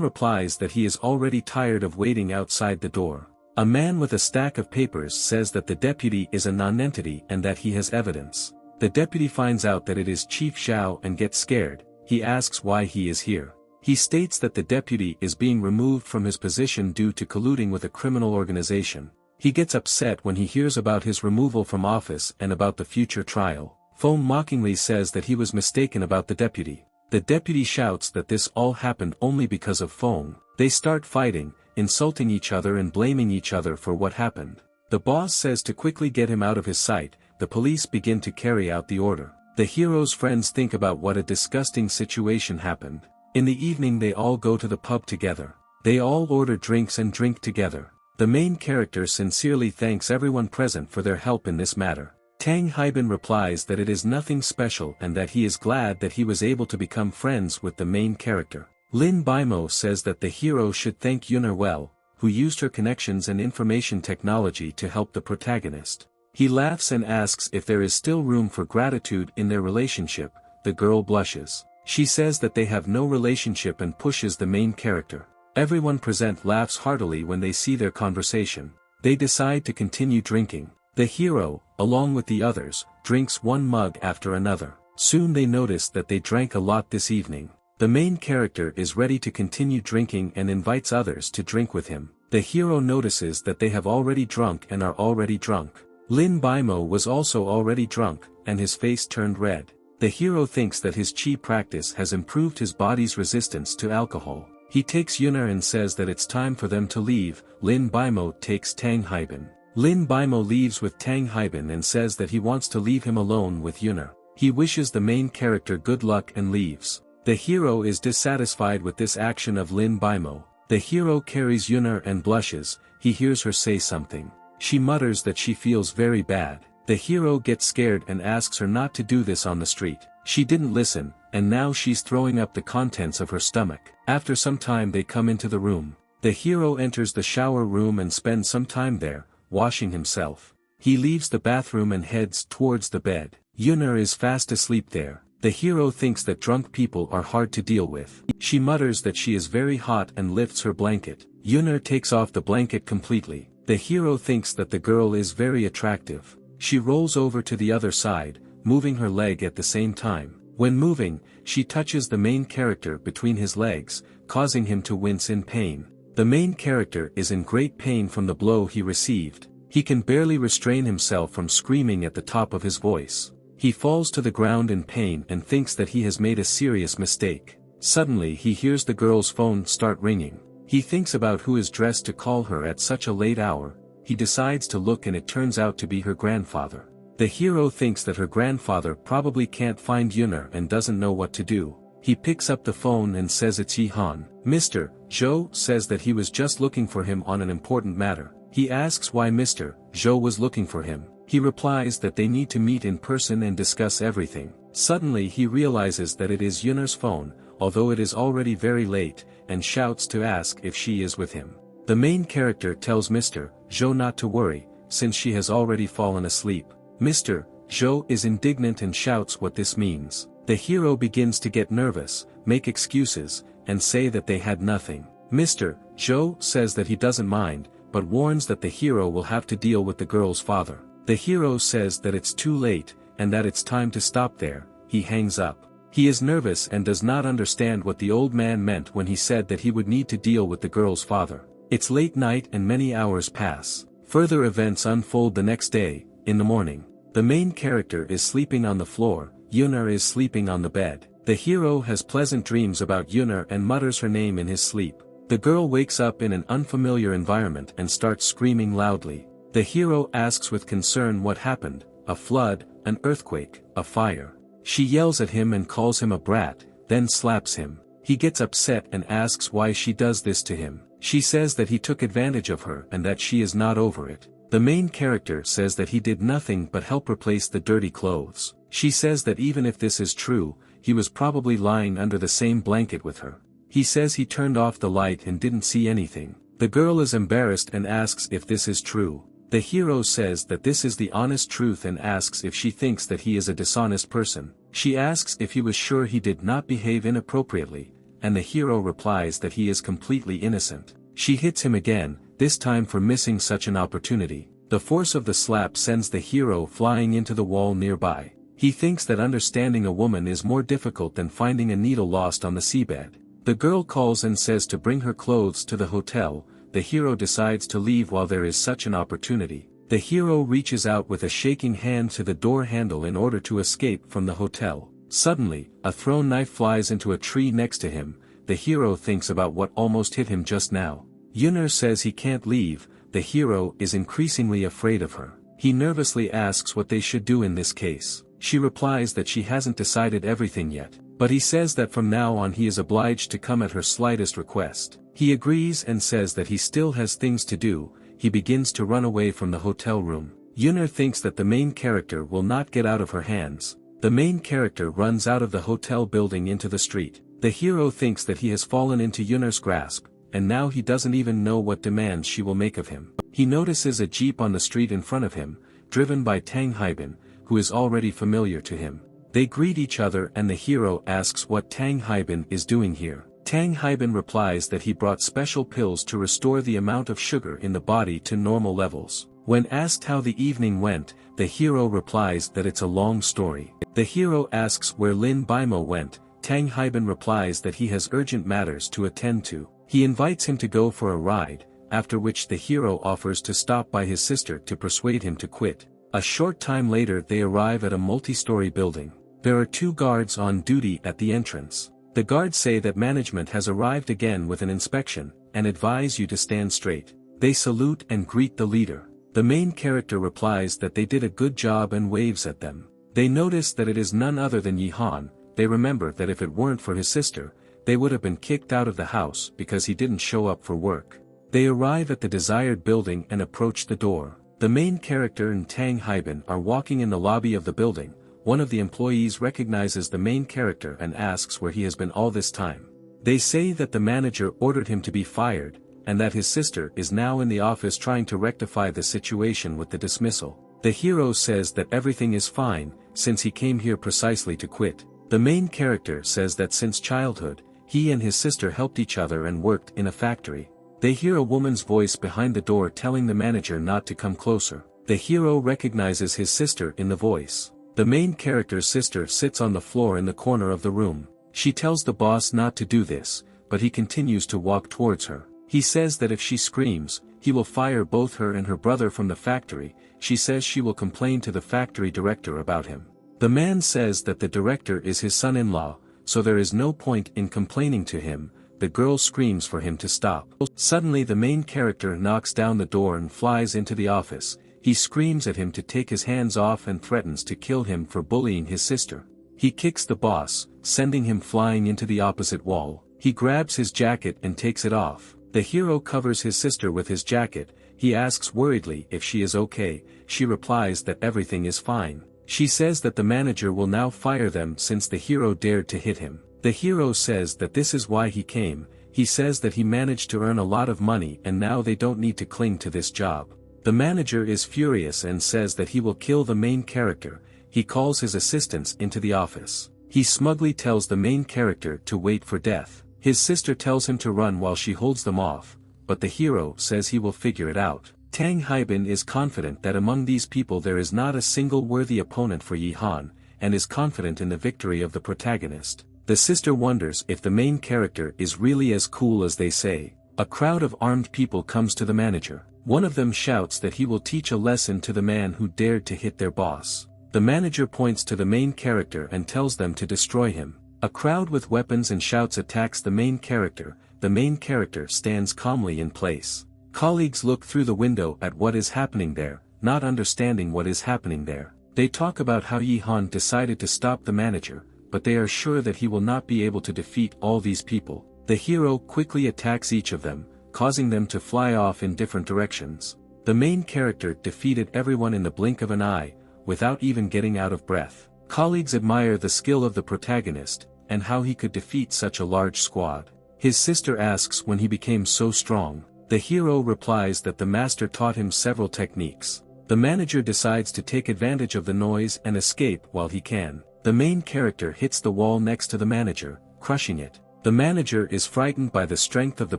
replies that he is already tired of waiting outside the door. A man with a stack of papers says that the deputy is a nonentity and that he has evidence. The deputy finds out that it is Chief Xiao and gets scared. He asks why he is here. He states that the deputy is being removed from his position due to colluding with a criminal organization. He gets upset when he hears about his removal from office and about the future trial. Feng mockingly says that he was mistaken about the deputy. The deputy shouts that this all happened only because of Feng. They start fighting, insulting each other and blaming each other for what happened. The boss says to quickly get him out of his sight. The police begin to carry out the order. The hero's friends think about what a disgusting situation happened. In the evening they all go to the pub together. They all order drinks and drink together. The main character sincerely thanks everyone present for their help in this matter. Tang Haibin replies that it is nothing special and that he is glad that he was able to become friends with the main character. Lin Baimo says that the hero should thank Yuner well, who used her connections and information technology to help the protagonist. He laughs and asks if there is still room for gratitude in their relationship. The girl blushes. She says that they have no relationship and pushes the main character. Everyone present laughs heartily when they see their conversation. They decide to continue drinking. The hero, along with the others, drinks one mug after another. Soon they notice that they drank a lot this evening. The main character is ready to continue drinking and invites others to drink with him. The hero notices that they have already drunk and are already drunk. Lin Baimo was also already drunk, and his face turned red. The hero thinks that his chi practice has improved his body's resistance to alcohol. He takes Yuner and says that it's time for them to leave. Lin Baimo takes Tang Haibin. Lin Baimo leaves with Tang Haibin and says that he wants to leave him alone with Yuner. He wishes the main character good luck and leaves. The hero is dissatisfied with this action of Lin Baimo. The hero carries Yuner and blushes. He hears her say something. She mutters that she feels very bad. The hero gets scared and asks her not to do this on the street. She didn't listen, and now she's throwing up the contents of her stomach. After some time they come into the room. The hero enters the shower room and spends some time there, washing himself. He leaves the bathroom and heads towards the bed. Yuner is fast asleep there. The hero thinks that drunk people are hard to deal with. She mutters that she is very hot and lifts her blanket. Yuner takes off the blanket completely. The hero thinks that the girl is very attractive. She rolls over to the other side, moving her leg at the same time. When moving, she touches the main character between his legs, causing him to wince in pain. The main character is in great pain from the blow he received. He can barely restrain himself from screaming at the top of his voice. He falls to the ground in pain and thinks that he has made a serious mistake. Suddenly he hears the girl's phone start ringing. He thinks about who is dressed to call her at such a late hour. He decides to look and it turns out to be her grandfather. The hero thinks that her grandfather probably can't find Yuner and doesn't know what to do. He picks up the phone and says it's Yihan. Mr. Zhou says that he was just looking for him on an important matter. He asks why Mr. Zhou was looking for him. He replies that they need to meet in person and discuss everything. Suddenly he realizes that it is Yuner's phone, although it is already very late, and shouts to ask if she is with him. The main character tells Mr. Zhou not to worry, since she has already fallen asleep. Mr. Zhou is indignant and shouts what this means. The hero begins to get nervous, make excuses, and say that they had nothing. Mr. Zhou says that he doesn't mind, but warns that the hero will have to deal with the girl's father. The hero says that it's too late, and that it's time to stop there. He hangs up. He is nervous and does not understand what the old man meant when he said that he would need to deal with the girl's father. It's late night and many hours pass. Further events unfold the next day. In the morning, the main character is sleeping on the floor. Yuner is sleeping on the bed. The hero has pleasant dreams about Yuner and mutters her name in his sleep. The girl wakes up in an unfamiliar environment and starts screaming loudly. The hero asks with concern what happened: a flood, an earthquake, a fire. She yells at him and calls him a brat, then slaps him. He gets upset and asks why she does this to him. She says that he took advantage of her and that she is not over it. The main character says that he did nothing but help replace the dirty clothes. She says that even if this is true, he was probably lying under the same blanket with her. He says he turned off the light and didn't see anything. The girl is embarrassed and asks if this is true. The hero says that this is the honest truth and asks if she thinks that he is a dishonest person. She asks if he was sure he did not behave inappropriately, and the hero replies that he is completely innocent. She hits him again, this time for missing such an opportunity. The force of the slap sends the hero flying into the wall nearby. He thinks that understanding a woman is more difficult than finding a needle lost on the seabed. The girl calls and says to bring her clothes to the hotel. The hero decides to leave while there is such an opportunity. The hero reaches out with a shaking hand to the door handle in order to escape from the hotel. Suddenly, a thrown knife flies into a tree next to him. The hero thinks about what almost hit him just now. Yunner says he can't leave. The hero is increasingly afraid of her. He nervously asks what they should do in this case. She replies that she hasn't decided everything yet, but he says that from now on he is obliged to come at her slightest request. He agrees and says that he still has things to do. He begins to run away from the hotel room. Yunner thinks that the main character will not get out of her hands. The main character runs out of the hotel building into the street. The hero thinks that he has fallen into Yunner's grasp, and now he doesn't even know what demands she will make of him. He notices a jeep on the street in front of him, driven by Tang Haibin, who is already familiar to him. They greet each other and the hero asks what Tang Haibin is doing here. Tang Haibin replies that he brought special pills to restore the amount of sugar in the body to normal levels. When asked how the evening went, the hero replies that it's a long story. The hero asks where Lin Baimo went. Tang Haibin replies that he has urgent matters to attend to. He invites him to go for a ride, after which the hero offers to stop by his sister to persuade him to quit. A short time later they arrive at a multi-story building. There are 2 guards on duty at the entrance. The guards say that management has arrived again with an inspection, and advise you to stand straight. They salute and greet the leader. The main character replies that they did a good job and waves at them. They notice that it is none other than Yi Han. They remember that if it weren't for his sister, they would have been kicked out of the house because he didn't show up for work. They arrive at the desired building and approach the door. The main character and Tang Haibin are walking in the lobby of the building. One of the employees recognizes the main character and asks where he has been all this time. They say that the manager ordered him to be fired, and that his sister is now in the office trying to rectify the situation with the dismissal. The hero says that everything is fine, since he came here precisely to quit. The main character says that since childhood, he and his sister helped each other and worked in a factory. They hear a woman's voice behind the door telling the manager not to come closer. The hero recognizes his sister in the voice. The main character's sister sits on the floor in the corner of the room. She tells the boss not to do this, but he continues to walk towards her. He says that if she screams, he will fire both her and her brother from the factory. She says she will complain to the factory director about him. The man says that the director is his son-in-law, so there is no point in complaining to him. The girl screams for him to stop. Suddenly the main character knocks down the door and flies into the office. He screams at him to take his hands off and threatens to kill him for bullying his sister. He kicks the boss, sending him flying into the opposite wall. He grabs his jacket and takes it off. The hero covers his sister with his jacket. He asks worriedly if she is okay. She replies that everything is fine. She says that the manager will now fire them since the hero dared to hit him. The hero says that this is why he came. He says that he managed to earn a lot of money and now they don't need to cling to this job. The manager is furious and says that he will kill the main character. He calls his assistants into the office. He smugly tells the main character to wait for death. His sister tells him to run while she holds them off, but the hero says he will figure it out. Tang Haibin is confident that among these people there is not a single worthy opponent for Yi Han, and is confident in the victory of the protagonist. The sister wonders if the main character is really as cool as they say. A crowd of armed people comes to the manager. One of them shouts that he will teach a lesson to the man who dared to hit their boss. The manager points to the main character and tells them to destroy him. A crowd with weapons and shouts attacks the main character. The main character stands calmly in place. Colleagues look through the window at what is happening there, not understanding what is happening there. They talk about how Yi Han decided to stop the manager, but they are sure that he will not be able to defeat all these people. The hero quickly attacks each of them, causing them to fly off in different directions. The main character defeated everyone in the blink of an eye, without even getting out of breath. Colleagues admire the skill of the protagonist, and how he could defeat such a large squad. His sister asks when he became so strong. The hero replies that the master taught him several techniques. The manager decides to take advantage of the noise and escape while he can. The main character hits the wall next to the manager, crushing it. The manager is frightened by the strength of the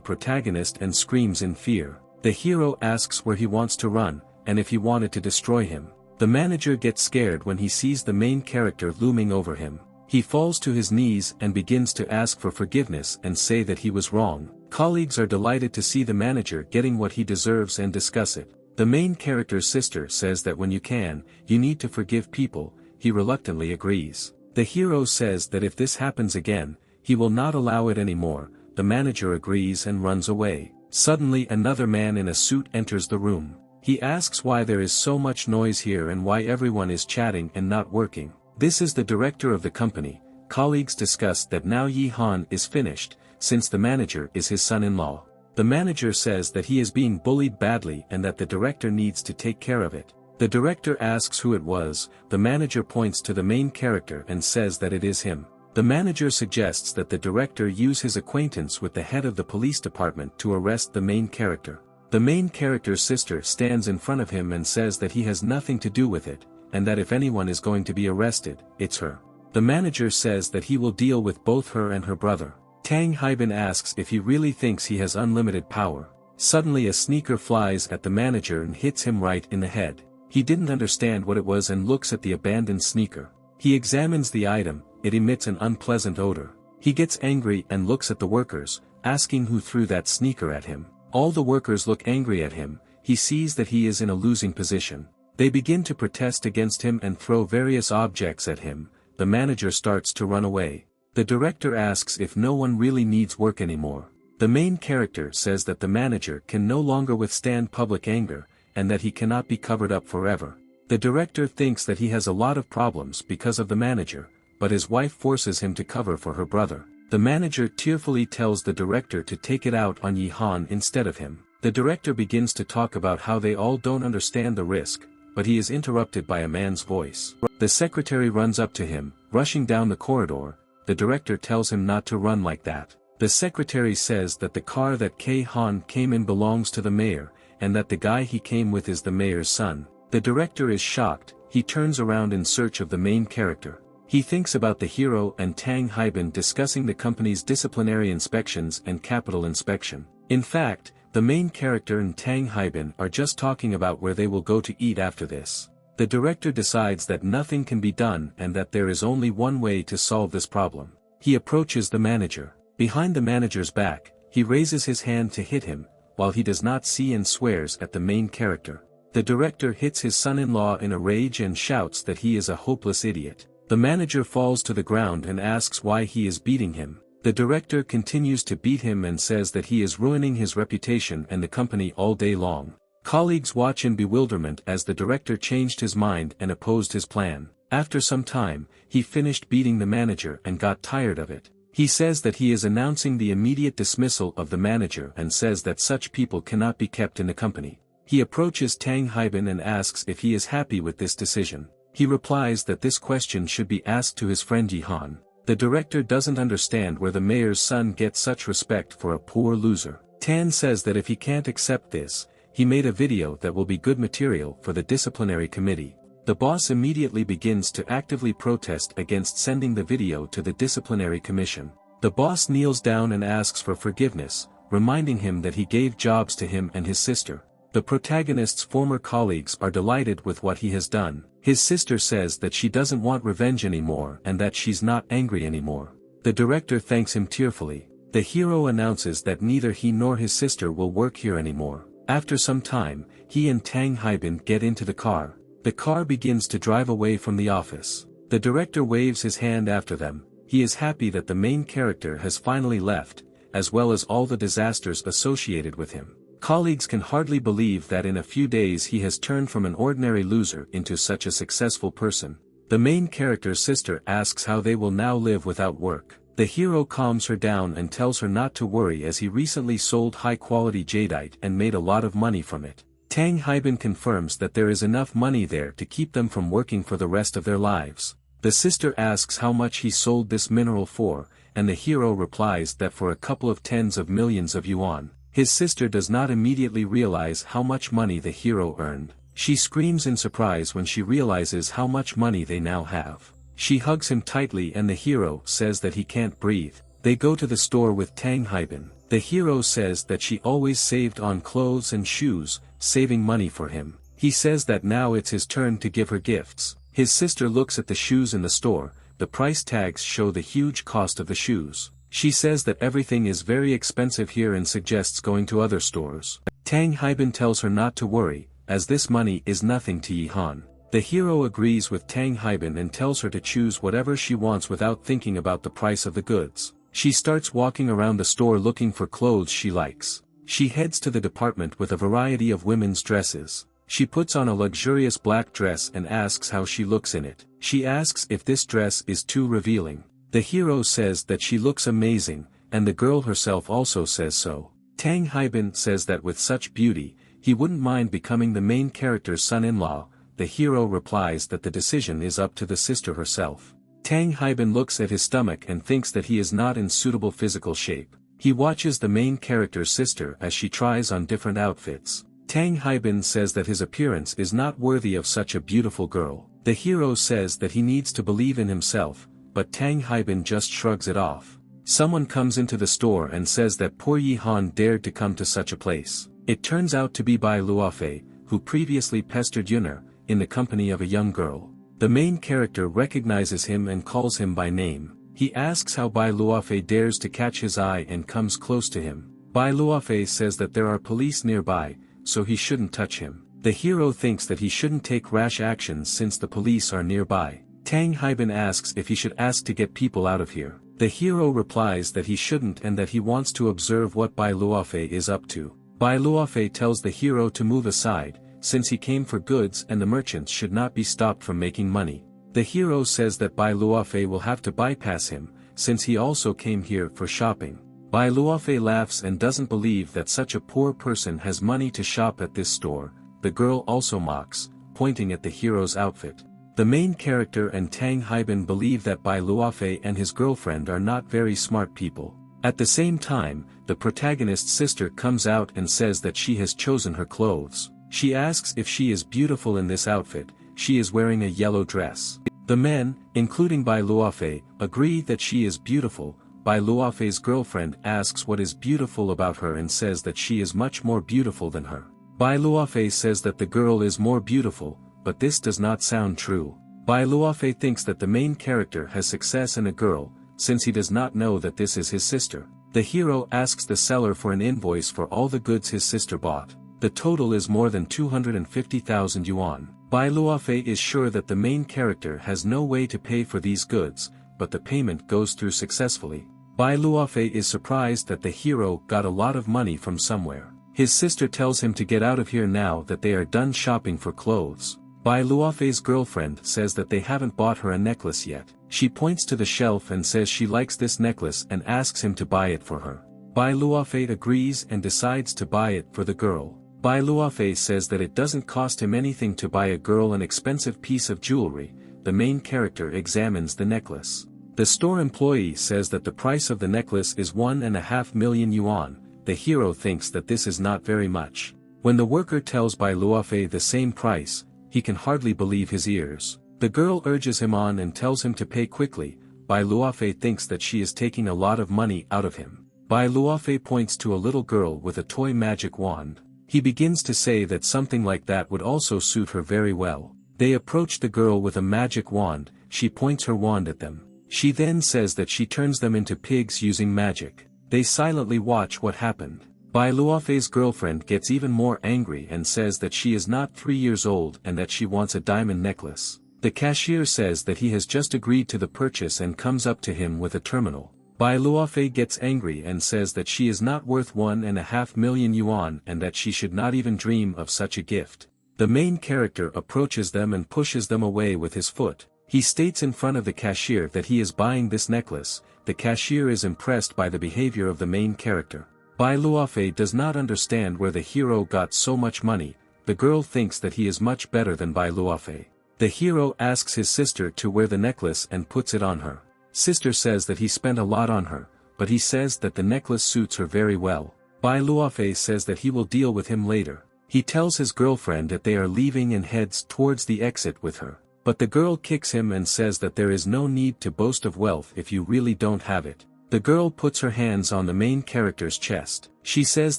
protagonist and screams in fear. The hero asks where he wants to run, and if he wanted to destroy him. The manager gets scared when he sees the main character looming over him. He falls to his knees and begins to ask for forgiveness and say that he was wrong. Colleagues are delighted to see the manager getting what he deserves and discuss it. The main character's sister says that when you can, you need to forgive people. He reluctantly agrees. The hero says that if this happens again, he will not allow it anymore. The manager agrees and runs away. Suddenly another man in a suit enters the room. He asks why there is so much noise here and why everyone is chatting and not working. This is the director of the company. Colleagues discuss that now Yi Han is finished, since the manager is his son-in-law. The manager says that he is being bullied badly and that the director needs to take care of it. The director asks who it was. The manager points to the main character and says that it is him. The manager suggests that the director use his acquaintance with the head of the police department to arrest the main character. The main character's sister stands in front of him and says that he has nothing to do with it, and that if anyone is going to be arrested, it's her. The manager says that he will deal with both her and her brother. Tang Haibin asks if he really thinks he has unlimited power. Suddenly a sneaker flies at the manager and hits him right in the head. He didn't understand what it was and looks at the abandoned sneaker. He examines the item. It emits an unpleasant odor. He gets angry and looks at the workers, asking who threw that sneaker at him. All the workers look angry at him. He sees that he is in a losing position. They begin to protest against him and throw various objects at him. The manager starts to run away. The director asks if no one really needs work anymore. The main character says that the manager can no longer withstand public anger, and that he cannot be covered up forever. The director thinks that he has a lot of problems because of the manager, but his wife forces him to cover for her brother. The manager tearfully tells the director to take it out on Yi Han instead of him. The director begins to talk about how they all don't understand the risk, but he is interrupted by a man's voice. The secretary runs up to him, rushing down the corridor. The director tells him not to run like that. The secretary says that the car that K Han came in belongs to the mayor, and that the guy he came with is the mayor's son. The director is shocked. He turns around in search of the main character. He thinks about the hero and Tang Haibin discussing the company's disciplinary inspections and capital inspection. In fact, the main character and Tang Haibin are just talking about where they will go to eat after this. The director decides that nothing can be done and that there is only one way to solve this problem. He approaches the manager. Behind the manager's back, he raises his hand to hit him, while he does not see and swears at the main character. The director hits his son-in-law in a rage and shouts that he is a hopeless idiot. The manager falls to the ground and asks why he is beating him. The director continues to beat him and says that he is ruining his reputation and the company all day long. Colleagues watch in bewilderment as the director changed his mind and opposed his plan. After some time, he finished beating the manager and got tired of it. He says that he is announcing the immediate dismissal of the manager and says that such people cannot be kept in the company. He approaches Tang Haibin and asks if he is happy with this decision. He replies that this question should be asked to his friend Yi Han. The director doesn't understand where the mayor's son gets such respect for a poor loser. Tan says that if he can't accept this, he made a video that will be good material for the disciplinary committee. The boss immediately begins to actively protest against sending the video to the disciplinary commission. The boss kneels down and asks for forgiveness, reminding him that he gave jobs to him and his sister. The protagonist's former colleagues are delighted with what he has done. His sister says that she doesn't want revenge anymore and that she's not angry anymore. The director thanks him tearfully. The hero announces that neither he nor his sister will work here anymore. After some time, he and Tang Haibin get into the car. The car begins to drive away from the office. The director waves his hand after them. He is happy that the main character has finally left, as well as all the disasters associated with him. Colleagues can hardly believe that in a few days he has turned from an ordinary loser into such a successful person. The main character's sister asks how they will now live without work. The hero calms her down and tells her not to worry as he recently sold high-quality jadeite and made a lot of money from it. Tang Haibin confirms that there is enough money there to keep them from working for the rest of their lives. The sister asks how much he sold this mineral for, and the hero replies that for a couple of tens of millions of yuan. His sister does not immediately realize how much money the hero earned. She screams in surprise when she realizes how much money they now have. She hugs him tightly and the hero says that he can't breathe. They go to the store with Tang Haibin. The hero says that she always saved on clothes and shoes, saving money for him. He says that now it's his turn to give her gifts. His sister looks at the shoes in the store. The price tags show the huge cost of the shoes. She says that everything is very expensive here and suggests going to other stores. Tang Haibin tells her not to worry, as this money is nothing to Yi Han. The hero agrees with Tang Haibin and tells her to choose whatever she wants without thinking about the price of the goods. She starts walking around the store looking for clothes she likes. She heads to the department with a variety of women's dresses. She puts on a luxurious black dress and asks how she looks in it. She asks if this dress is too revealing. The hero says that she looks amazing, and the girl herself also says so. Tang Haibin says that with such beauty, he wouldn't mind becoming the main character's son-in-law. The hero replies that the decision is up to the sister herself. Tang Haibin looks at his stomach and thinks that he is not in suitable physical shape. He watches the main character's sister as she tries on different outfits. Tang Haibin says that his appearance is not worthy of such a beautiful girl. The hero says that he needs to believe in himself, but Tang Haibin just shrugs it off. Someone comes into the store and says that poor Yi Han dared to come to such a place. It turns out to be Bai Luofei, who previously pestered Yuner, in the company of a young girl. The main character recognizes him and calls him by name. He asks how Bai Luofei dares to catch his eye and comes close to him. Bai Luofei says that there are police nearby, so he shouldn't touch him. The hero thinks that he shouldn't take rash actions since the police are nearby. Tang Haibin asks if he should ask to get people out of here. The hero replies that he shouldn't and that he wants to observe what Bai Luofei is up to. Bai Luofei tells the hero to move aside, since he came for goods and the merchants should not be stopped from making money. The hero says that Bai Luofei will have to bypass him, since he also came here for shopping. Bai Luofei laughs and doesn't believe that such a poor person has money to shop at this store. The girl also mocks, pointing at the hero's outfit. The main character and Tang Haibin believe that Bai Luofei and his girlfriend are not very smart people. At the same time, the protagonist's sister comes out and says that she has chosen her clothes. She asks if she is beautiful in this outfit. She is wearing a yellow dress. The men, including Bai Luofei, agree that she is beautiful. Bai Luofei's girlfriend asks what is beautiful about her and says that she is much more beautiful than her. Bai Luofei says that the girl is more beautiful, but this does not sound true. Bai Luofei thinks that the main character has success in a girl, since he does not know that this is his sister. The hero asks the seller for an invoice for all the goods his sister bought. The total is more than 250,000 yuan. Bai Luofei is sure that the main character has no way to pay for these goods, but the payment goes through successfully. Bai Luofei is surprised that the hero got a lot of money from somewhere. His sister tells him to get out of here now that they are done shopping for clothes. Bai Luofei's girlfriend says that they haven't bought her a necklace yet. She points to the shelf and says she likes this necklace and asks him to buy it for her. Bai Luofei agrees and decides to buy it for the girl. Bai Luofei says that it doesn't cost him anything to buy a girl an expensive piece of jewelry. The main character examines the necklace. The store employee says that the price of the necklace is 1.5 million yuan. The hero thinks that this is not very much. When the worker tells Bai Luofei the same price, he can hardly believe his ears. The girl urges him on and tells him to pay quickly. Bai Luofei thinks that she is taking a lot of money out of him. Bai Luofei points to a little girl with a toy magic wand. He begins to say that something like that would also suit her very well. They approach the girl with a magic wand. She points her wand at them. She then says that she turns them into pigs using magic. They silently watch what happened. Bai Luofei's girlfriend gets even more angry and says that she is not 3 years old and that she wants a diamond necklace. The cashier says that he has just agreed to the purchase and comes up to him with a terminal. Bai Luofei gets angry and says that she is not worth 1.5 million yuan and that she should not even dream of such a gift. The main character approaches them and pushes them away with his foot. He states in front of the cashier that he is buying this necklace. The cashier is impressed by the behavior of the main character. Bai Luofei does not understand where the hero got so much money. The girl thinks that he is much better than Bai Luofei. The hero asks his sister to wear the necklace and puts it on her. Sister says that he spent a lot on her, but he says that the necklace suits her very well. Bai Luofei says that he will deal with him later. He tells his girlfriend that they are leaving and heads towards the exit with her. But the girl kicks him and says that there is no need to boast of wealth if you really don't have it. The girl puts her hands on the main character's chest. She says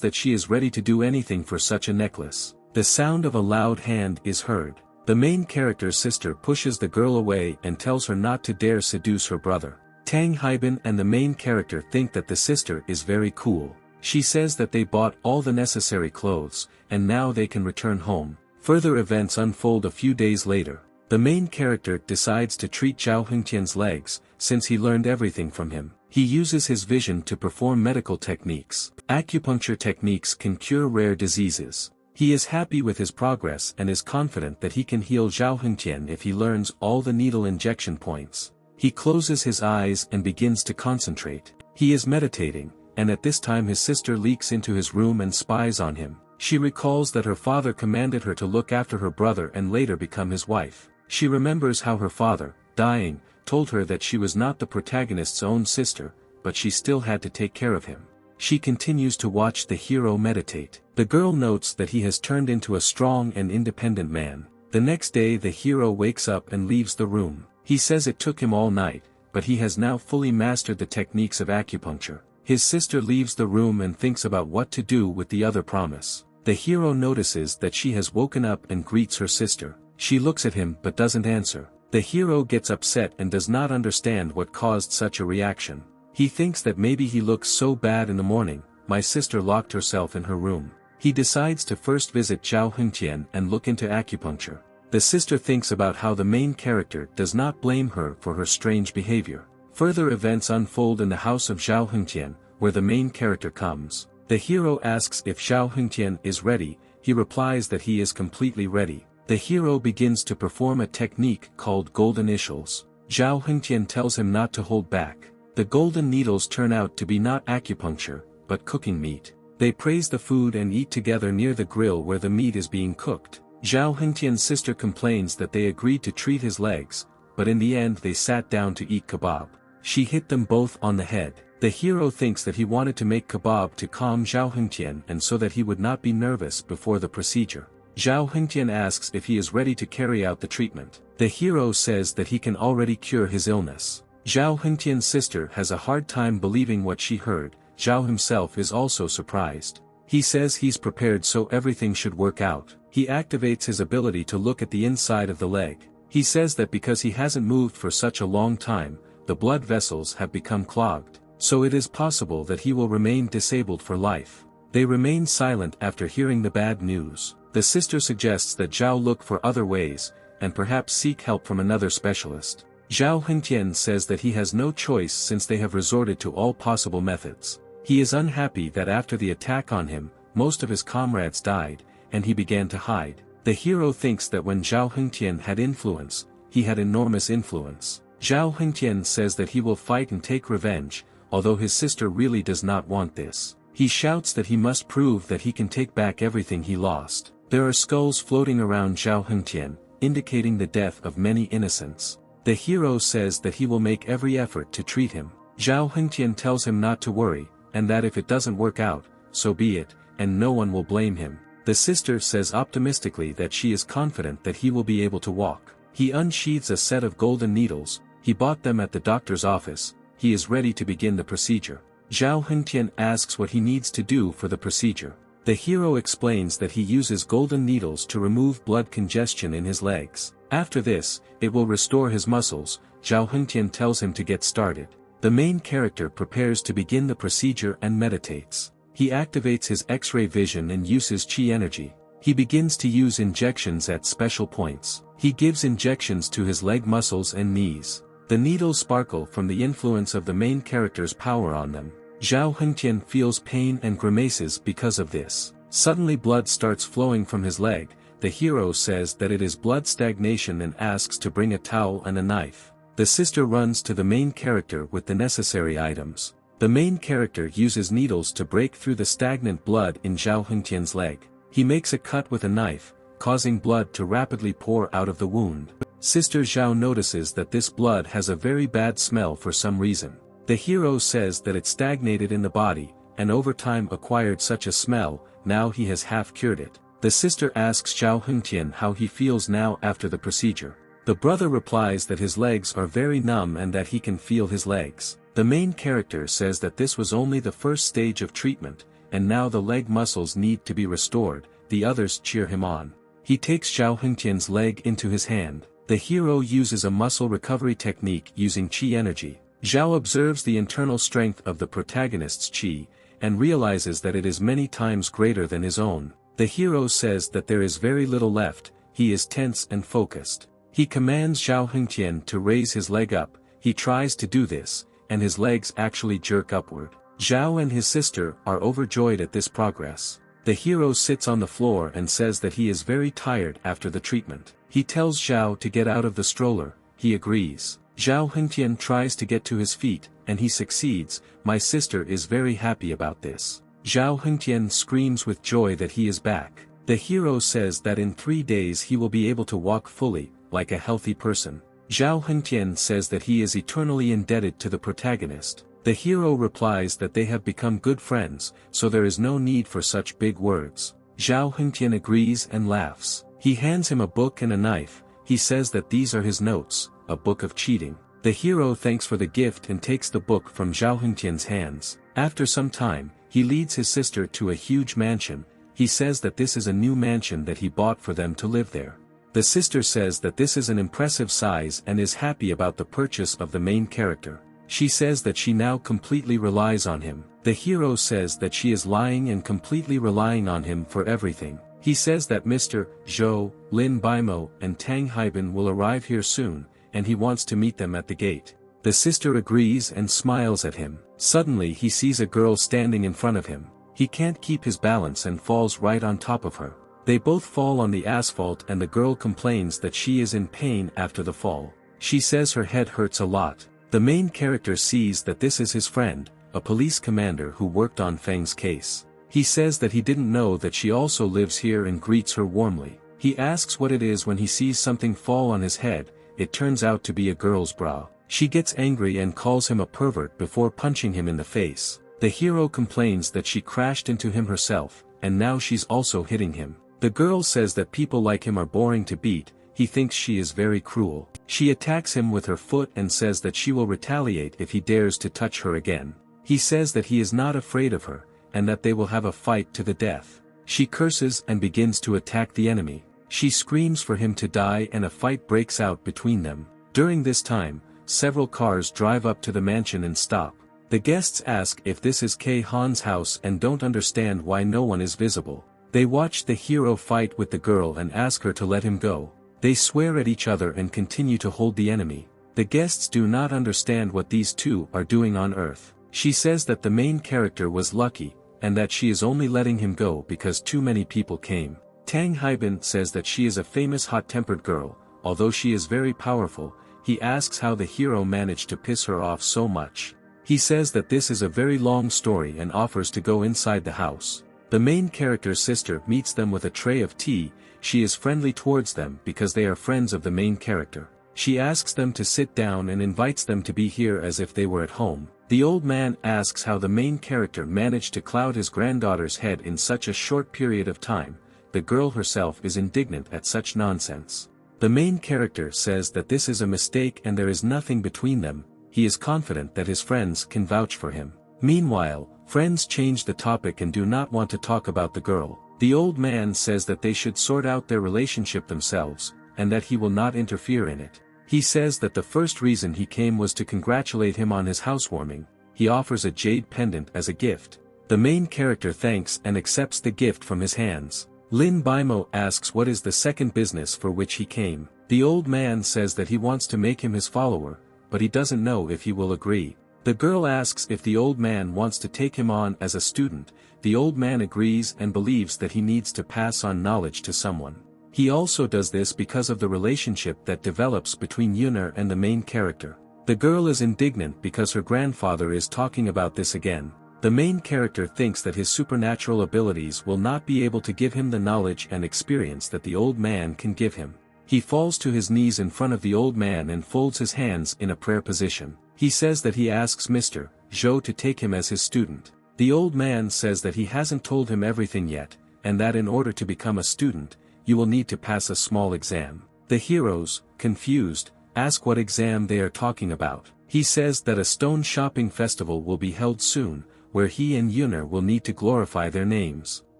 that she is ready to do anything for such a necklace. The sound of a loud hand is heard. The main character's sister pushes the girl away and tells her not to dare seduce her brother. Tang Haibin and the main character think that the sister is very cool. She says that they bought all the necessary clothes, and now they can return home. Further events unfold a few days later. The main character decides to treat Zhao Hengtian's legs, since he learned everything from him. He uses his vision to perform medical techniques. Acupuncture techniques can cure rare diseases. He is happy with his progress and is confident that he can heal Zhao Hengtian if he learns all the needle injection points. He closes his eyes and begins to concentrate. He is meditating, and at this time his sister leaks into his room and spies on him. She recalls that her father commanded her to look after her brother and later become his wife. She remembers how her father, dying, told her that she was not the protagonist's own sister, but she still had to take care of him. She continues to watch the hero meditate. The girl notes that he has turned into a strong and independent man. The next day the hero wakes up and leaves the room. He says it took him all night, but he has now fully mastered the techniques of acupuncture. His sister leaves the room and thinks about what to do with the other promise. The hero notices that she has woken up and greets her sister. She looks at him but doesn't answer. The hero gets upset and does not understand what caused such a reaction. He thinks that maybe he looks so bad in the morning. My sister locked herself in her room. He decides to first visit Zhao Hengtian and look into acupuncture. The sister thinks about how the main character does not blame her for her strange behavior. Further events unfold in the house of Zhao Hengtian, where the main character comes. The hero asks if Zhao Hengtian is ready. He replies that he is completely ready. The hero begins to perform a technique called golden initials. Zhao Hengtian tells him not to hold back. The golden needles turn out to be not acupuncture, but cooking meat. They praise the food and eat together near the grill where the meat is being cooked. Zhao Hengtian's sister complains that they agreed to treat his legs, but in the end they sat down to eat kebab. She hit them both on the head. The hero thinks that he wanted to make kebab to calm Zhao Hengtian and so that he would not be nervous before the procedure. Zhao Hengtian asks if he is ready to carry out the treatment. The hero says that he can already cure his illness. Zhao Hengtian's sister has a hard time believing what she heard. Zhao himself is also surprised. He says he's prepared so everything should work out. He activates his ability to look at the inside of the leg. He says that because he hasn't moved for such a long time, the blood vessels have become clogged, so it is possible that he will remain disabled for life. They remain silent after hearing the bad news. The sister suggests that Zhao look for other ways, and perhaps seek help from another specialist. Zhao Hengtian says that he has no choice since they have resorted to all possible methods. He is unhappy that after the attack on him, most of his comrades died, and he began to hide. The hero thinks that when Zhao Hengtian had influence, he had enormous influence. Zhao Hengtian says that he will fight and take revenge, although his sister really does not want this. He shouts that he must prove that he can take back everything he lost. There are skulls floating around Zhao Hengtian, indicating the death of many innocents. The hero says that he will make every effort to treat him. Zhao Hengtian tells him not to worry, and that if it doesn't work out, so be it, and no one will blame him. The sister says optimistically that she is confident that he will be able to walk. He unsheathes a set of golden needles. He bought them at the doctor's office. He is ready to begin the procedure. Zhao Hengtian asks what he needs to do for the procedure. The hero explains that he uses golden needles to remove blood congestion in his legs. After this, it will restore his muscles. Zhao Hengtian tells him to get started. The main character prepares to begin the procedure and meditates. He activates his X-ray vision and uses chi energy. He begins to use injections at special points. He gives injections to his leg muscles and knees. The needles sparkle from the influence of the main character's power on them. Zhao Hengtian feels pain and grimaces because of this. Suddenly blood starts flowing from his leg. The hero says that it is blood stagnation and asks to bring a towel and a knife. The sister runs to the main character with the necessary items. The main character uses needles to break through the stagnant blood in Zhao Hengtian's leg. He makes a cut with a knife, causing blood to rapidly pour out of the wound. Sister Zhao notices that this blood has a very bad smell for some reason. The hero says that it stagnated in the body, and over time acquired such a smell, now he has half cured it. The sister asks Zhao Hengtian how he feels now after the procedure. The brother replies that his legs are very numb and that he can feel his legs. The main character says that this was only the first stage of treatment, and now the leg muscles need to be restored. The others cheer him on. He takes Zhao Hengtian's leg into his hand. The hero uses a muscle recovery technique using qi energy. Zhao observes the internal strength of the protagonist's qi, and realizes that it is many times greater than his own. The hero says that there is very little left, he is tense and focused. He commands Zhao Hengtian to raise his leg up. He tries to do this, and his legs actually jerk upward. Zhao and his sister are overjoyed at this progress. The hero sits on the floor and says that he is very tired after the treatment. He tells Zhao to get out of the stroller, he agrees. Zhao Hengtian tries to get to his feet, and he succeeds. My sister is very happy about this. Zhao Hengtian screams with joy that he is back. The hero says that in 3 days he will be able to walk fully, like a healthy person. Zhao Hengtian says that he is eternally indebted to the protagonist. The hero replies that they have become good friends, so there is no need for such big words. Zhao Hengtian agrees and laughs. He hands him a book and a knife. He says that these are his notes, a book of cheating. The hero thanks for the gift and takes the book from Zhao Hengtian's hands. After some time, he leads his sister to a huge mansion. He says that this is a new mansion that he bought for them to live there. The sister says that this is an impressive size and is happy about the purchase of the main character. She says that she now completely relies on him. The hero says that she is lying and completely relying on him for everything. He says that Mr. Zhou, Lin Baimo and Tang Haibin will arrive here soon, and he wants to meet them at the gate. The sister agrees and smiles at him. Suddenly he sees a girl standing in front of him. He can't keep his balance and falls right on top of her. They both fall on the asphalt and the girl complains that she is in pain after the fall. She says her head hurts a lot. The main character sees that this is his friend, a police commander who worked on Feng's case. He says that he didn't know that she also lives here and greets her warmly. He asks what it is when he sees something fall on his head. It turns out to be a girl's bra. She gets angry and calls him a pervert before punching him in the face. The hero complains that she crashed into him herself, and now she's also hitting him. The girl says that people like him are boring to beat. He thinks she is very cruel. She attacks him with her foot and says that she will retaliate if he dares to touch her again. He says that he is not afraid of her, and that they will have a fight to the death. She curses and begins to attack the enemy. She screams for him to die and a fight breaks out between them. During this time, several cars drive up to the mansion and stop. The guests ask if this is Kei Han's house and don't understand why no one is visible. They watch the hero fight with the girl and ask her to let him go. They swear at each other and continue to hold the enemy. The guests do not understand what these two are doing on Earth. She says that the main character was lucky, and that she is only letting him go because too many people came. Tang Haibin says that she is a famous hot-tempered girl, although she is very powerful. He asks how the hero managed to piss her off so much. He says that this is a very long story and offers to go inside the house. The main character's sister meets them with a tray of tea. She is friendly towards them because they are friends of the main character. She asks them to sit down and invites them to be here as if they were at home. The old man asks how the main character managed to cloud his granddaughter's head in such a short period of time. The girl herself is indignant at such nonsense. The main character says that this is a mistake and there is nothing between them. He is confident that his friends can vouch for him. Meanwhile, friends change the topic and do not want to talk about the girl. The old man says that they should sort out their relationship themselves, and that he will not interfere in it. He says that the first reason he came was to congratulate him on his housewarming. He offers a jade pendant as a gift. The main character thanks and accepts the gift from his hands. Lin Baimo asks what is the second business for which he came. The old man says that he wants to make him his follower, but he doesn't know if he will agree. The girl asks if the old man wants to take him on as a student. The old man agrees and believes that he needs to pass on knowledge to someone. He also does this because of the relationship that develops between Yuner and the main character. The girl is indignant because her grandfather is talking about this again. The main character thinks that his supernatural abilities will not be able to give him the knowledge and experience that the old man can give him. He falls to his knees in front of the old man and folds his hands in a prayer position. He says that he asks Mr. Zhou to take him as his student. The old man says that he hasn't told him everything yet, and that in order to become a student, you will need to pass a small exam. The heroes, confused, ask what exam they are talking about. He says that a stone shopping festival will be held soon, where he and Yuner will need to glorify their names.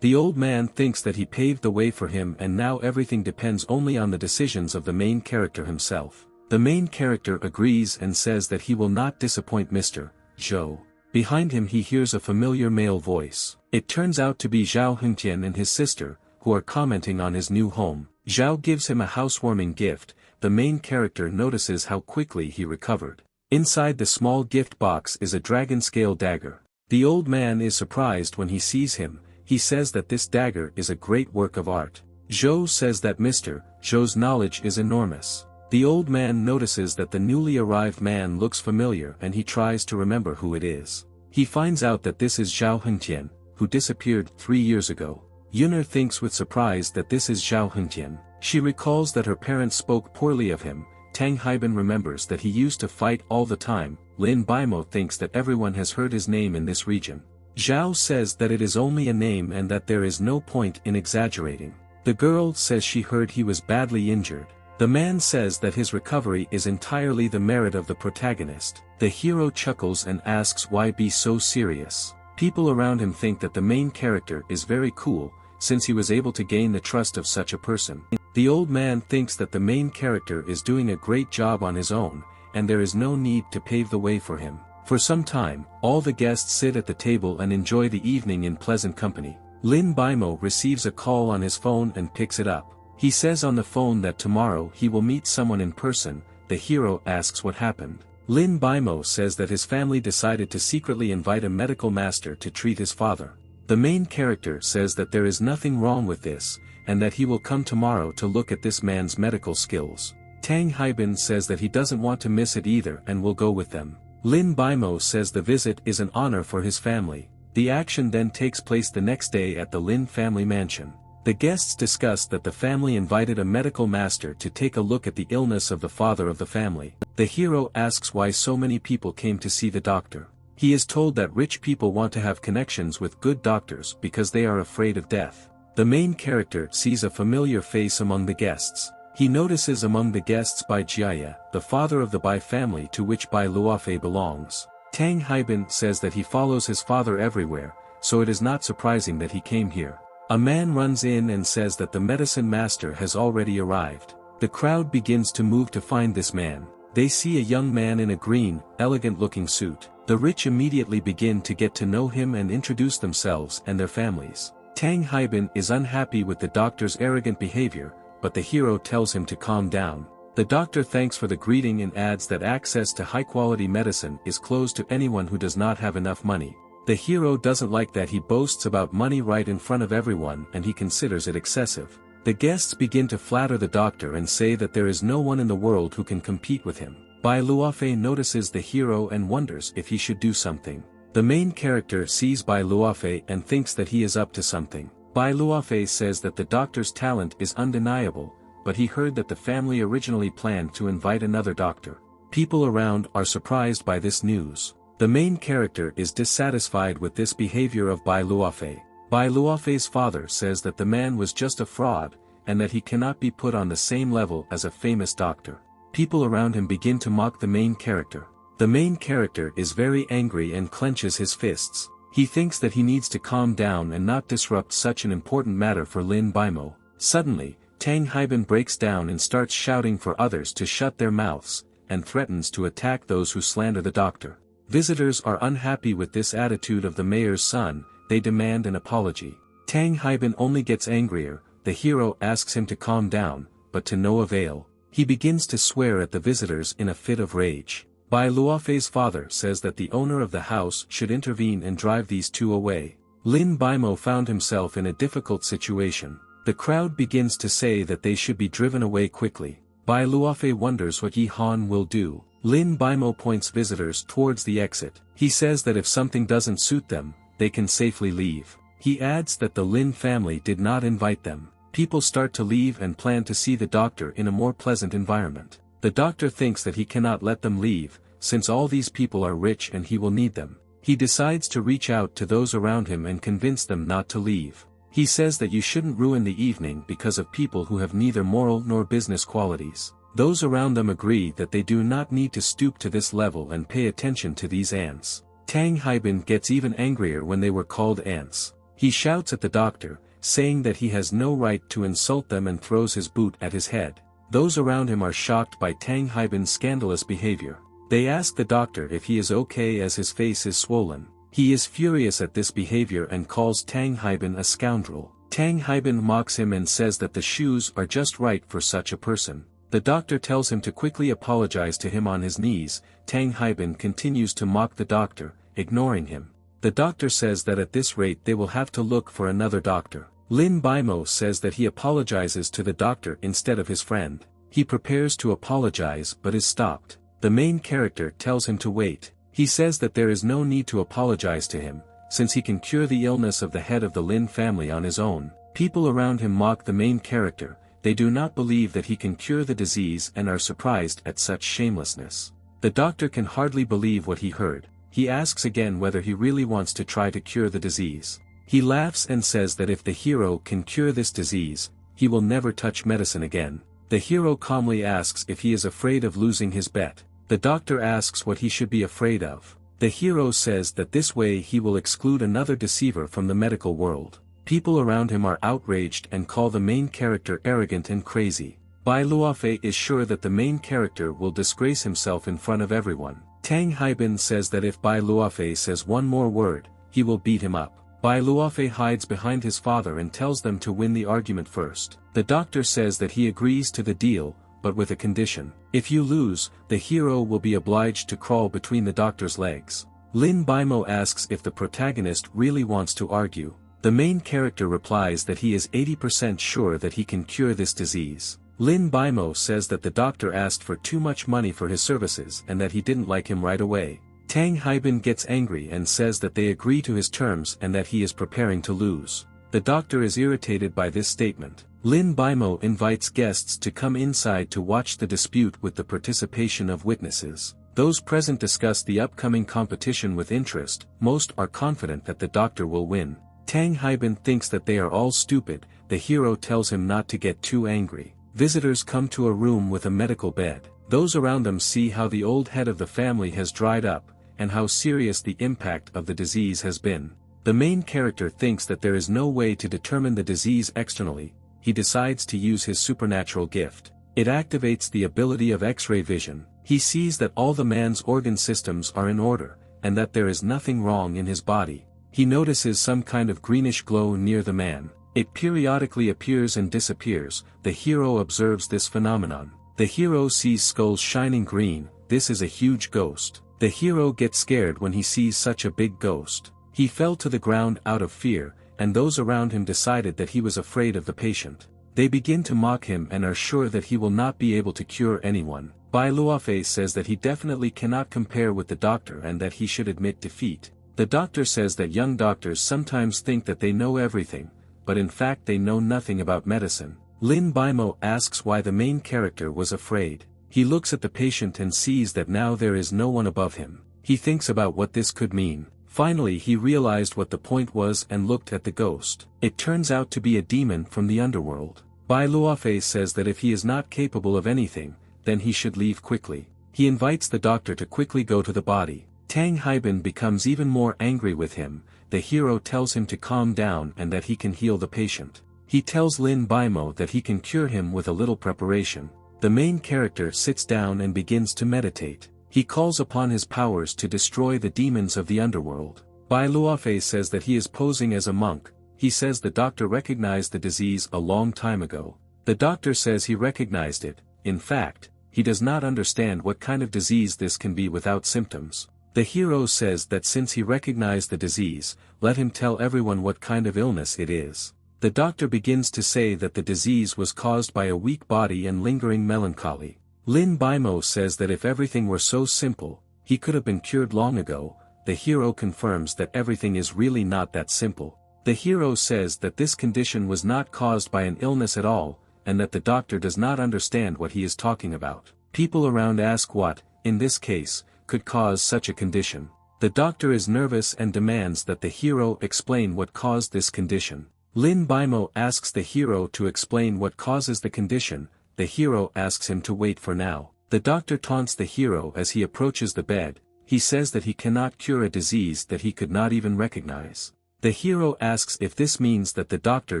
The old man thinks that he paved the way for him and now everything depends only on the decisions of the main character himself. The main character agrees and says that he will not disappoint Mr. Zhou. Behind him he hears a familiar male voice. It turns out to be Zhao Hengtian and his sister, who are commenting on his new home. Zhao gives him a housewarming gift. The main character notices how quickly he recovered. Inside the small gift box is a dragon-scale dagger. The old man is surprised when he sees him. He says that this dagger is a great work of art. Zhou says that Mr. Zhou's knowledge is enormous. The old man notices that the newly arrived man looks familiar and he tries to remember who it is. He finds out that this is Zhao Hengtian, who disappeared 3 years ago. Yuner thinks with surprise that this is Zhao Hengtian. She recalls that her parents spoke poorly of him. Tang Haibin remembers that he used to fight all the time. Lin Baimo thinks that everyone has heard his name in this region. Zhao says that it is only a name and that there is no point in exaggerating. The girl says she heard he was badly injured. The man says that his recovery is entirely the merit of the protagonist. The hero chuckles and asks why be so serious. People around him think that the main character is very cool, since he was able to gain the trust of such a person. The old man thinks that the main character is doing a great job on his own, and there is no need to pave the way for him. For some time, all the guests sit at the table and enjoy the evening in pleasant company. Lin Baimo receives a call on his phone and picks it up. He says on the phone that tomorrow he will meet someone in person. The hero asks what happened. Lin Baimo says that his family decided to secretly invite a medical master to treat his father. The main character says that there is nothing wrong with this, and that he will come tomorrow to look at this man's medical skills. Tang Haibin says that he doesn't want to miss it either and will go with them. Lin Baimo says the visit is an honor for his family. The action then takes place the next day at the Lin family mansion. The guests discuss that the family invited a medical master to take a look at the illness of the father of the family. The hero asks why so many people came to see the doctor. He is told that rich people want to have connections with good doctors because they are afraid of death. The main character sees a familiar face among the guests. He notices among the guests Bai Jiaya, the father of the Bai family to which Bai Luofei belongs. Tang Haibin says that he follows his father everywhere, so it is not surprising that he came here. A man runs in and says that the medicine master has already arrived. The crowd begins to move to find this man. They see a young man in a green, elegant-looking suit. The rich immediately begin to get to know him and introduce themselves and their families. Tang Haibin is unhappy with the doctor's arrogant behavior, but the hero tells him to calm down. The doctor thanks for the greeting and adds that access to high-quality medicine is closed to anyone who does not have enough money. The hero doesn't like that he boasts about money right in front of everyone and he considers it excessive. The guests begin to flatter the doctor and say that there is no one in the world who can compete with him. Bai Luofei notices the hero and wonders if he should do something. The main character sees Bai Luofei and thinks that he is up to something. Bai Luofei says that the doctor's talent is undeniable, but he heard that the family originally planned to invite another doctor. People around are surprised by this news. The main character is dissatisfied with this behavior of Bai Luofei. Bai Luofei's father says that the man was just a fraud, and that he cannot be put on the same level as a famous doctor. People around him begin to mock the main character. The main character is very angry and clenches his fists. He thinks that he needs to calm down and not disrupt such an important matter for Lin Baimo. Suddenly, Tang Haibin breaks down and starts shouting for others to shut their mouths, and threatens to attack those who slander the doctor. Visitors are unhappy with this attitude of the mayor's son. They demand an apology. Tang Haibin only gets angrier. The hero asks him to calm down, but to no avail. He begins to swear at the visitors in a fit of rage. Bai Luofei's father says that the owner of the house should intervene and drive these two away. Lin Baimo found himself in a difficult situation. The crowd begins to say that they should be driven away quickly. Bai Luofei wonders what Yi Han will do. Lin Baimo points visitors towards the exit. He says that if something doesn't suit them, they can safely leave. He adds that the Lin family did not invite them. People start to leave and plan to see the doctor in a more pleasant environment. The doctor thinks that he cannot let them leave, since all these people are rich and he will need them. He decides to reach out to those around him and convince them not to leave. He says that you shouldn't ruin the evening because of people who have neither moral nor business qualities. Those around them agree that they do not need to stoop to this level and pay attention to these ants. Tang Haibin gets even angrier when they were called ants. He shouts at the doctor, saying that he has no right to insult them and throws his boot at his head. Those around him are shocked by Tang Haibin's scandalous behavior. They ask the doctor if he is okay as his face is swollen. He is furious at this behavior and calls Tang Haibin a scoundrel. Tang Haibin mocks him and says that the shoes are just right for such a person. The doctor tells him to quickly apologize to him on his knees. Tang Haibin continues to mock the doctor, ignoring him. The doctor says that at this rate they will have to look for another doctor. Lin Baimo says that he apologizes to the doctor instead of his friend. He prepares to apologize but is stopped. The main character tells him to wait. He says that there is no need to apologize to him, since he can cure the illness of the head of the Lin family on his own. People around him mock the main character. They do not believe that he can cure the disease and are surprised at such shamelessness. The doctor can hardly believe what he heard. He asks again whether he really wants to try to cure the disease. He laughs and says that if the hero can cure this disease, he will never touch medicine again. The hero calmly asks if he is afraid of losing his bet. The doctor asks what he should be afraid of. The hero says that this way he will exclude another deceiver from the medical world. People around him are outraged and call the main character arrogant and crazy. Bai Luofei is sure that the main character will disgrace himself in front of everyone. Tang Haibin says that if Bai Luofei says one more word, he will beat him up. Bai Luofei hides behind his father and tells them to win the argument first. The doctor says that he agrees to the deal, but with a condition. If you lose, the hero will be obliged to crawl between the doctor's legs. Lin Baimo asks if the protagonist really wants to argue. The main character replies that he is 80% sure that he can cure this disease. Lin Baimo says that the doctor asked for too much money for his services and that he didn't like him right away. Tang Haibin gets angry and says that they agree to his terms and that he is preparing to lose. The doctor is irritated by this statement. Lin Baimo invites guests to come inside to watch the dispute with the participation of witnesses. Those present discuss the upcoming competition with interest. Most are confident that the doctor will win. Tang Haibin thinks that they are all stupid. The hero tells him not to get too angry. Visitors come to a room with a medical bed. Those around them see how the old head of the family has dried up, and how serious the impact of the disease has been. The main character thinks that there is no way to determine the disease externally. He decides to use his supernatural gift. It activates the ability of X-ray vision. He sees that all the man's organ systems are in order, and that there is nothing wrong in his body. He notices some kind of greenish glow near the man. It periodically appears and disappears. The hero observes this phenomenon. The hero sees skulls shining green. This is a huge ghost. The hero gets scared when he sees such a big ghost. He fell to the ground out of fear, and those around him decided that he was afraid of the patient. They begin to mock him and are sure that he will not be able to cure anyone. Bai Luofei says that he definitely cannot compare with the doctor and that he should admit defeat. The doctor says that young doctors sometimes think that they know everything, but in fact they know nothing about medicine. Lin Baimo asks why the main character was afraid. He looks at the patient and sees that now there is no one above him. He thinks about what this could mean. Finally he realized what the point was and looked at the ghost. It turns out to be a demon from the underworld. Bai Luofei says that if he is not capable of anything, then he should leave quickly. He invites the doctor to quickly go to the body. Tang Haibin becomes even more angry with him. The hero tells him to calm down and that he can heal the patient. He tells Lin Baimo that he can cure him with a little preparation. The main character sits down and begins to meditate. He calls upon his powers to destroy the demons of the underworld. Bai Luofei says that he is posing as a monk. He says the doctor recognized the disease a long time ago. The doctor says he recognized it. In fact, he does not understand what kind of disease this can be without symptoms. The hero says that since he recognized the disease, let him tell everyone what kind of illness it is. The doctor begins to say that the disease was caused by a weak body and lingering melancholy. Lin Baimo says that if everything were so simple, he could have been cured long ago. The hero confirms that everything is really not that simple. The hero says that this condition was not caused by an illness at all, and that the doctor does not understand what he is talking about. People around ask what, in this case, could cause such a condition. The doctor is nervous and demands that the hero explain what caused this condition. Lin Bimo asks the hero to explain what causes the condition. The hero asks him to wait for now. The doctor taunts the hero as he approaches the bed. He says that he cannot cure a disease that he could not even recognize. The hero asks if this means that the doctor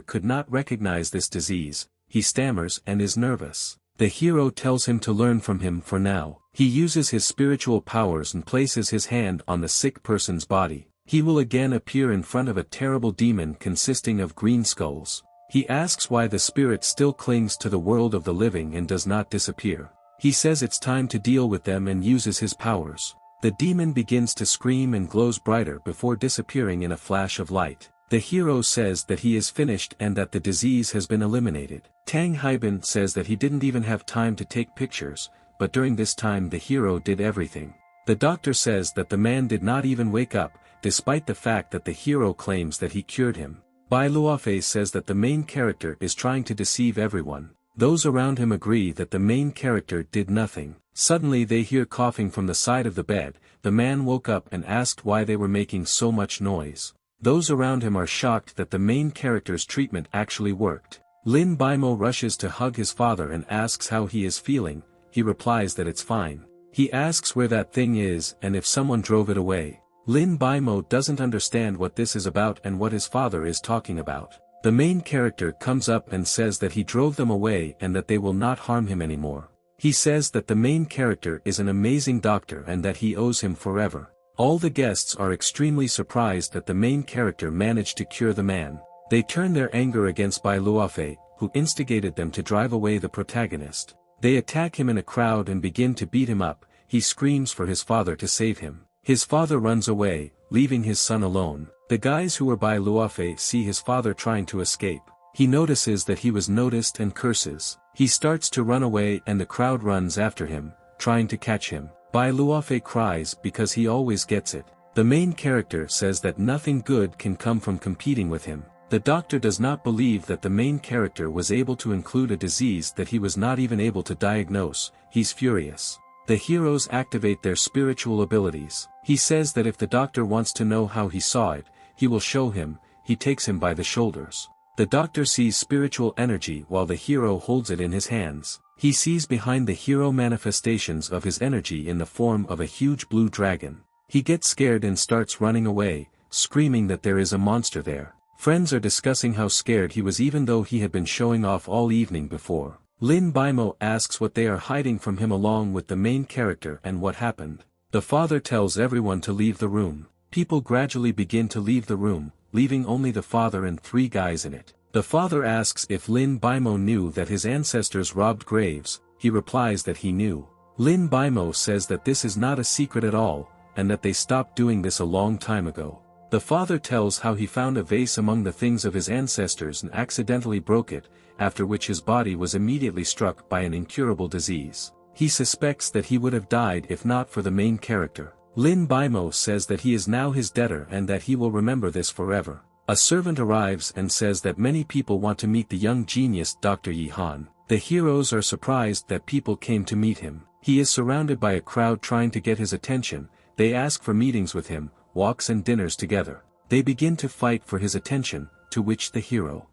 could not recognize this disease. He stammers and is nervous. The hero tells him to learn from him for now. He uses his spiritual powers and places his hand on the sick person's body. He will again appear in front of a terrible demon consisting of green skulls. He asks why the spirit still clings to the world of the living and does not disappear. He says it's time to deal with them and uses his powers. The demon begins to scream and glows brighter before disappearing in a flash of light. The hero says that he is finished and that the disease has been eliminated. Tang Haibin says that he didn't even have time to take pictures, but during this time the hero did everything. The doctor says that the man did not even wake up, despite the fact that the hero claims that he cured him. Bai Luofei says that the main character is trying to deceive everyone. Those around him agree that the main character did nothing. Suddenly they hear coughing from the side of the bed. The man woke up and asked why they were making so much noise. Those around him are shocked that the main character's treatment actually worked. Lin Bimo rushes to hug his father and asks how he is feeling. He replies that it's fine. He asks where that thing is and if someone drove it away. Lin Bimo doesn't understand what this is about and what his father is talking about. The main character comes up and says that he drove them away and that they will not harm him anymore. He says that the main character is an amazing doctor and that he owes him forever. All the guests are extremely surprised that the main character managed to cure the man. They turn their anger against Bai Luofei, who instigated them to drive away the protagonist. They attack him in a crowd and begin to beat him up. He screams for his father to save him. His father runs away, leaving his son alone. The guys who were by Luofei see his father trying to escape. He notices that he was noticed and curses. He starts to run away and the crowd runs after him, trying to catch him. Bai Luofei cries because he always gets it. The main character says that nothing good can come from competing with him. The doctor does not believe that the main character was able to include a disease that he was not even able to diagnose. He's furious. The heroes activate their spiritual abilities. He says that if the doctor wants to know how he saw it, he will show him. He takes him by the shoulders. The doctor sees spiritual energy while the hero holds it in his hands. He sees behind the hero manifestations of his energy in the form of a huge blue dragon. He gets scared and starts running away, screaming that there is a monster there. Friends are discussing how scared he was even though he had been showing off all evening before. Lin Bimo asks what they are hiding from him along with the main character and what happened. The father tells everyone to leave the room. People gradually begin to leave the room, leaving only the father and 3 guys in it. The father asks if Lin Bimo knew that his ancestors robbed graves. He replies that he knew. Lin Bimo says that this is not a secret at all, and that they stopped doing this a long time ago. The father tells how he found a vase among the things of his ancestors and accidentally broke it, after which his body was immediately struck by an incurable disease. He suspects that he would have died if not for the main character. Lin Bimo says that he is now his debtor and that he will remember this forever. A servant arrives and says that many people want to meet the young genius Dr. Yi Han. The heroes are surprised that people came to meet him. He is surrounded by a crowd trying to get his attention. They ask for meetings with him, walks and dinners together. They begin to fight for his attention, to which the hero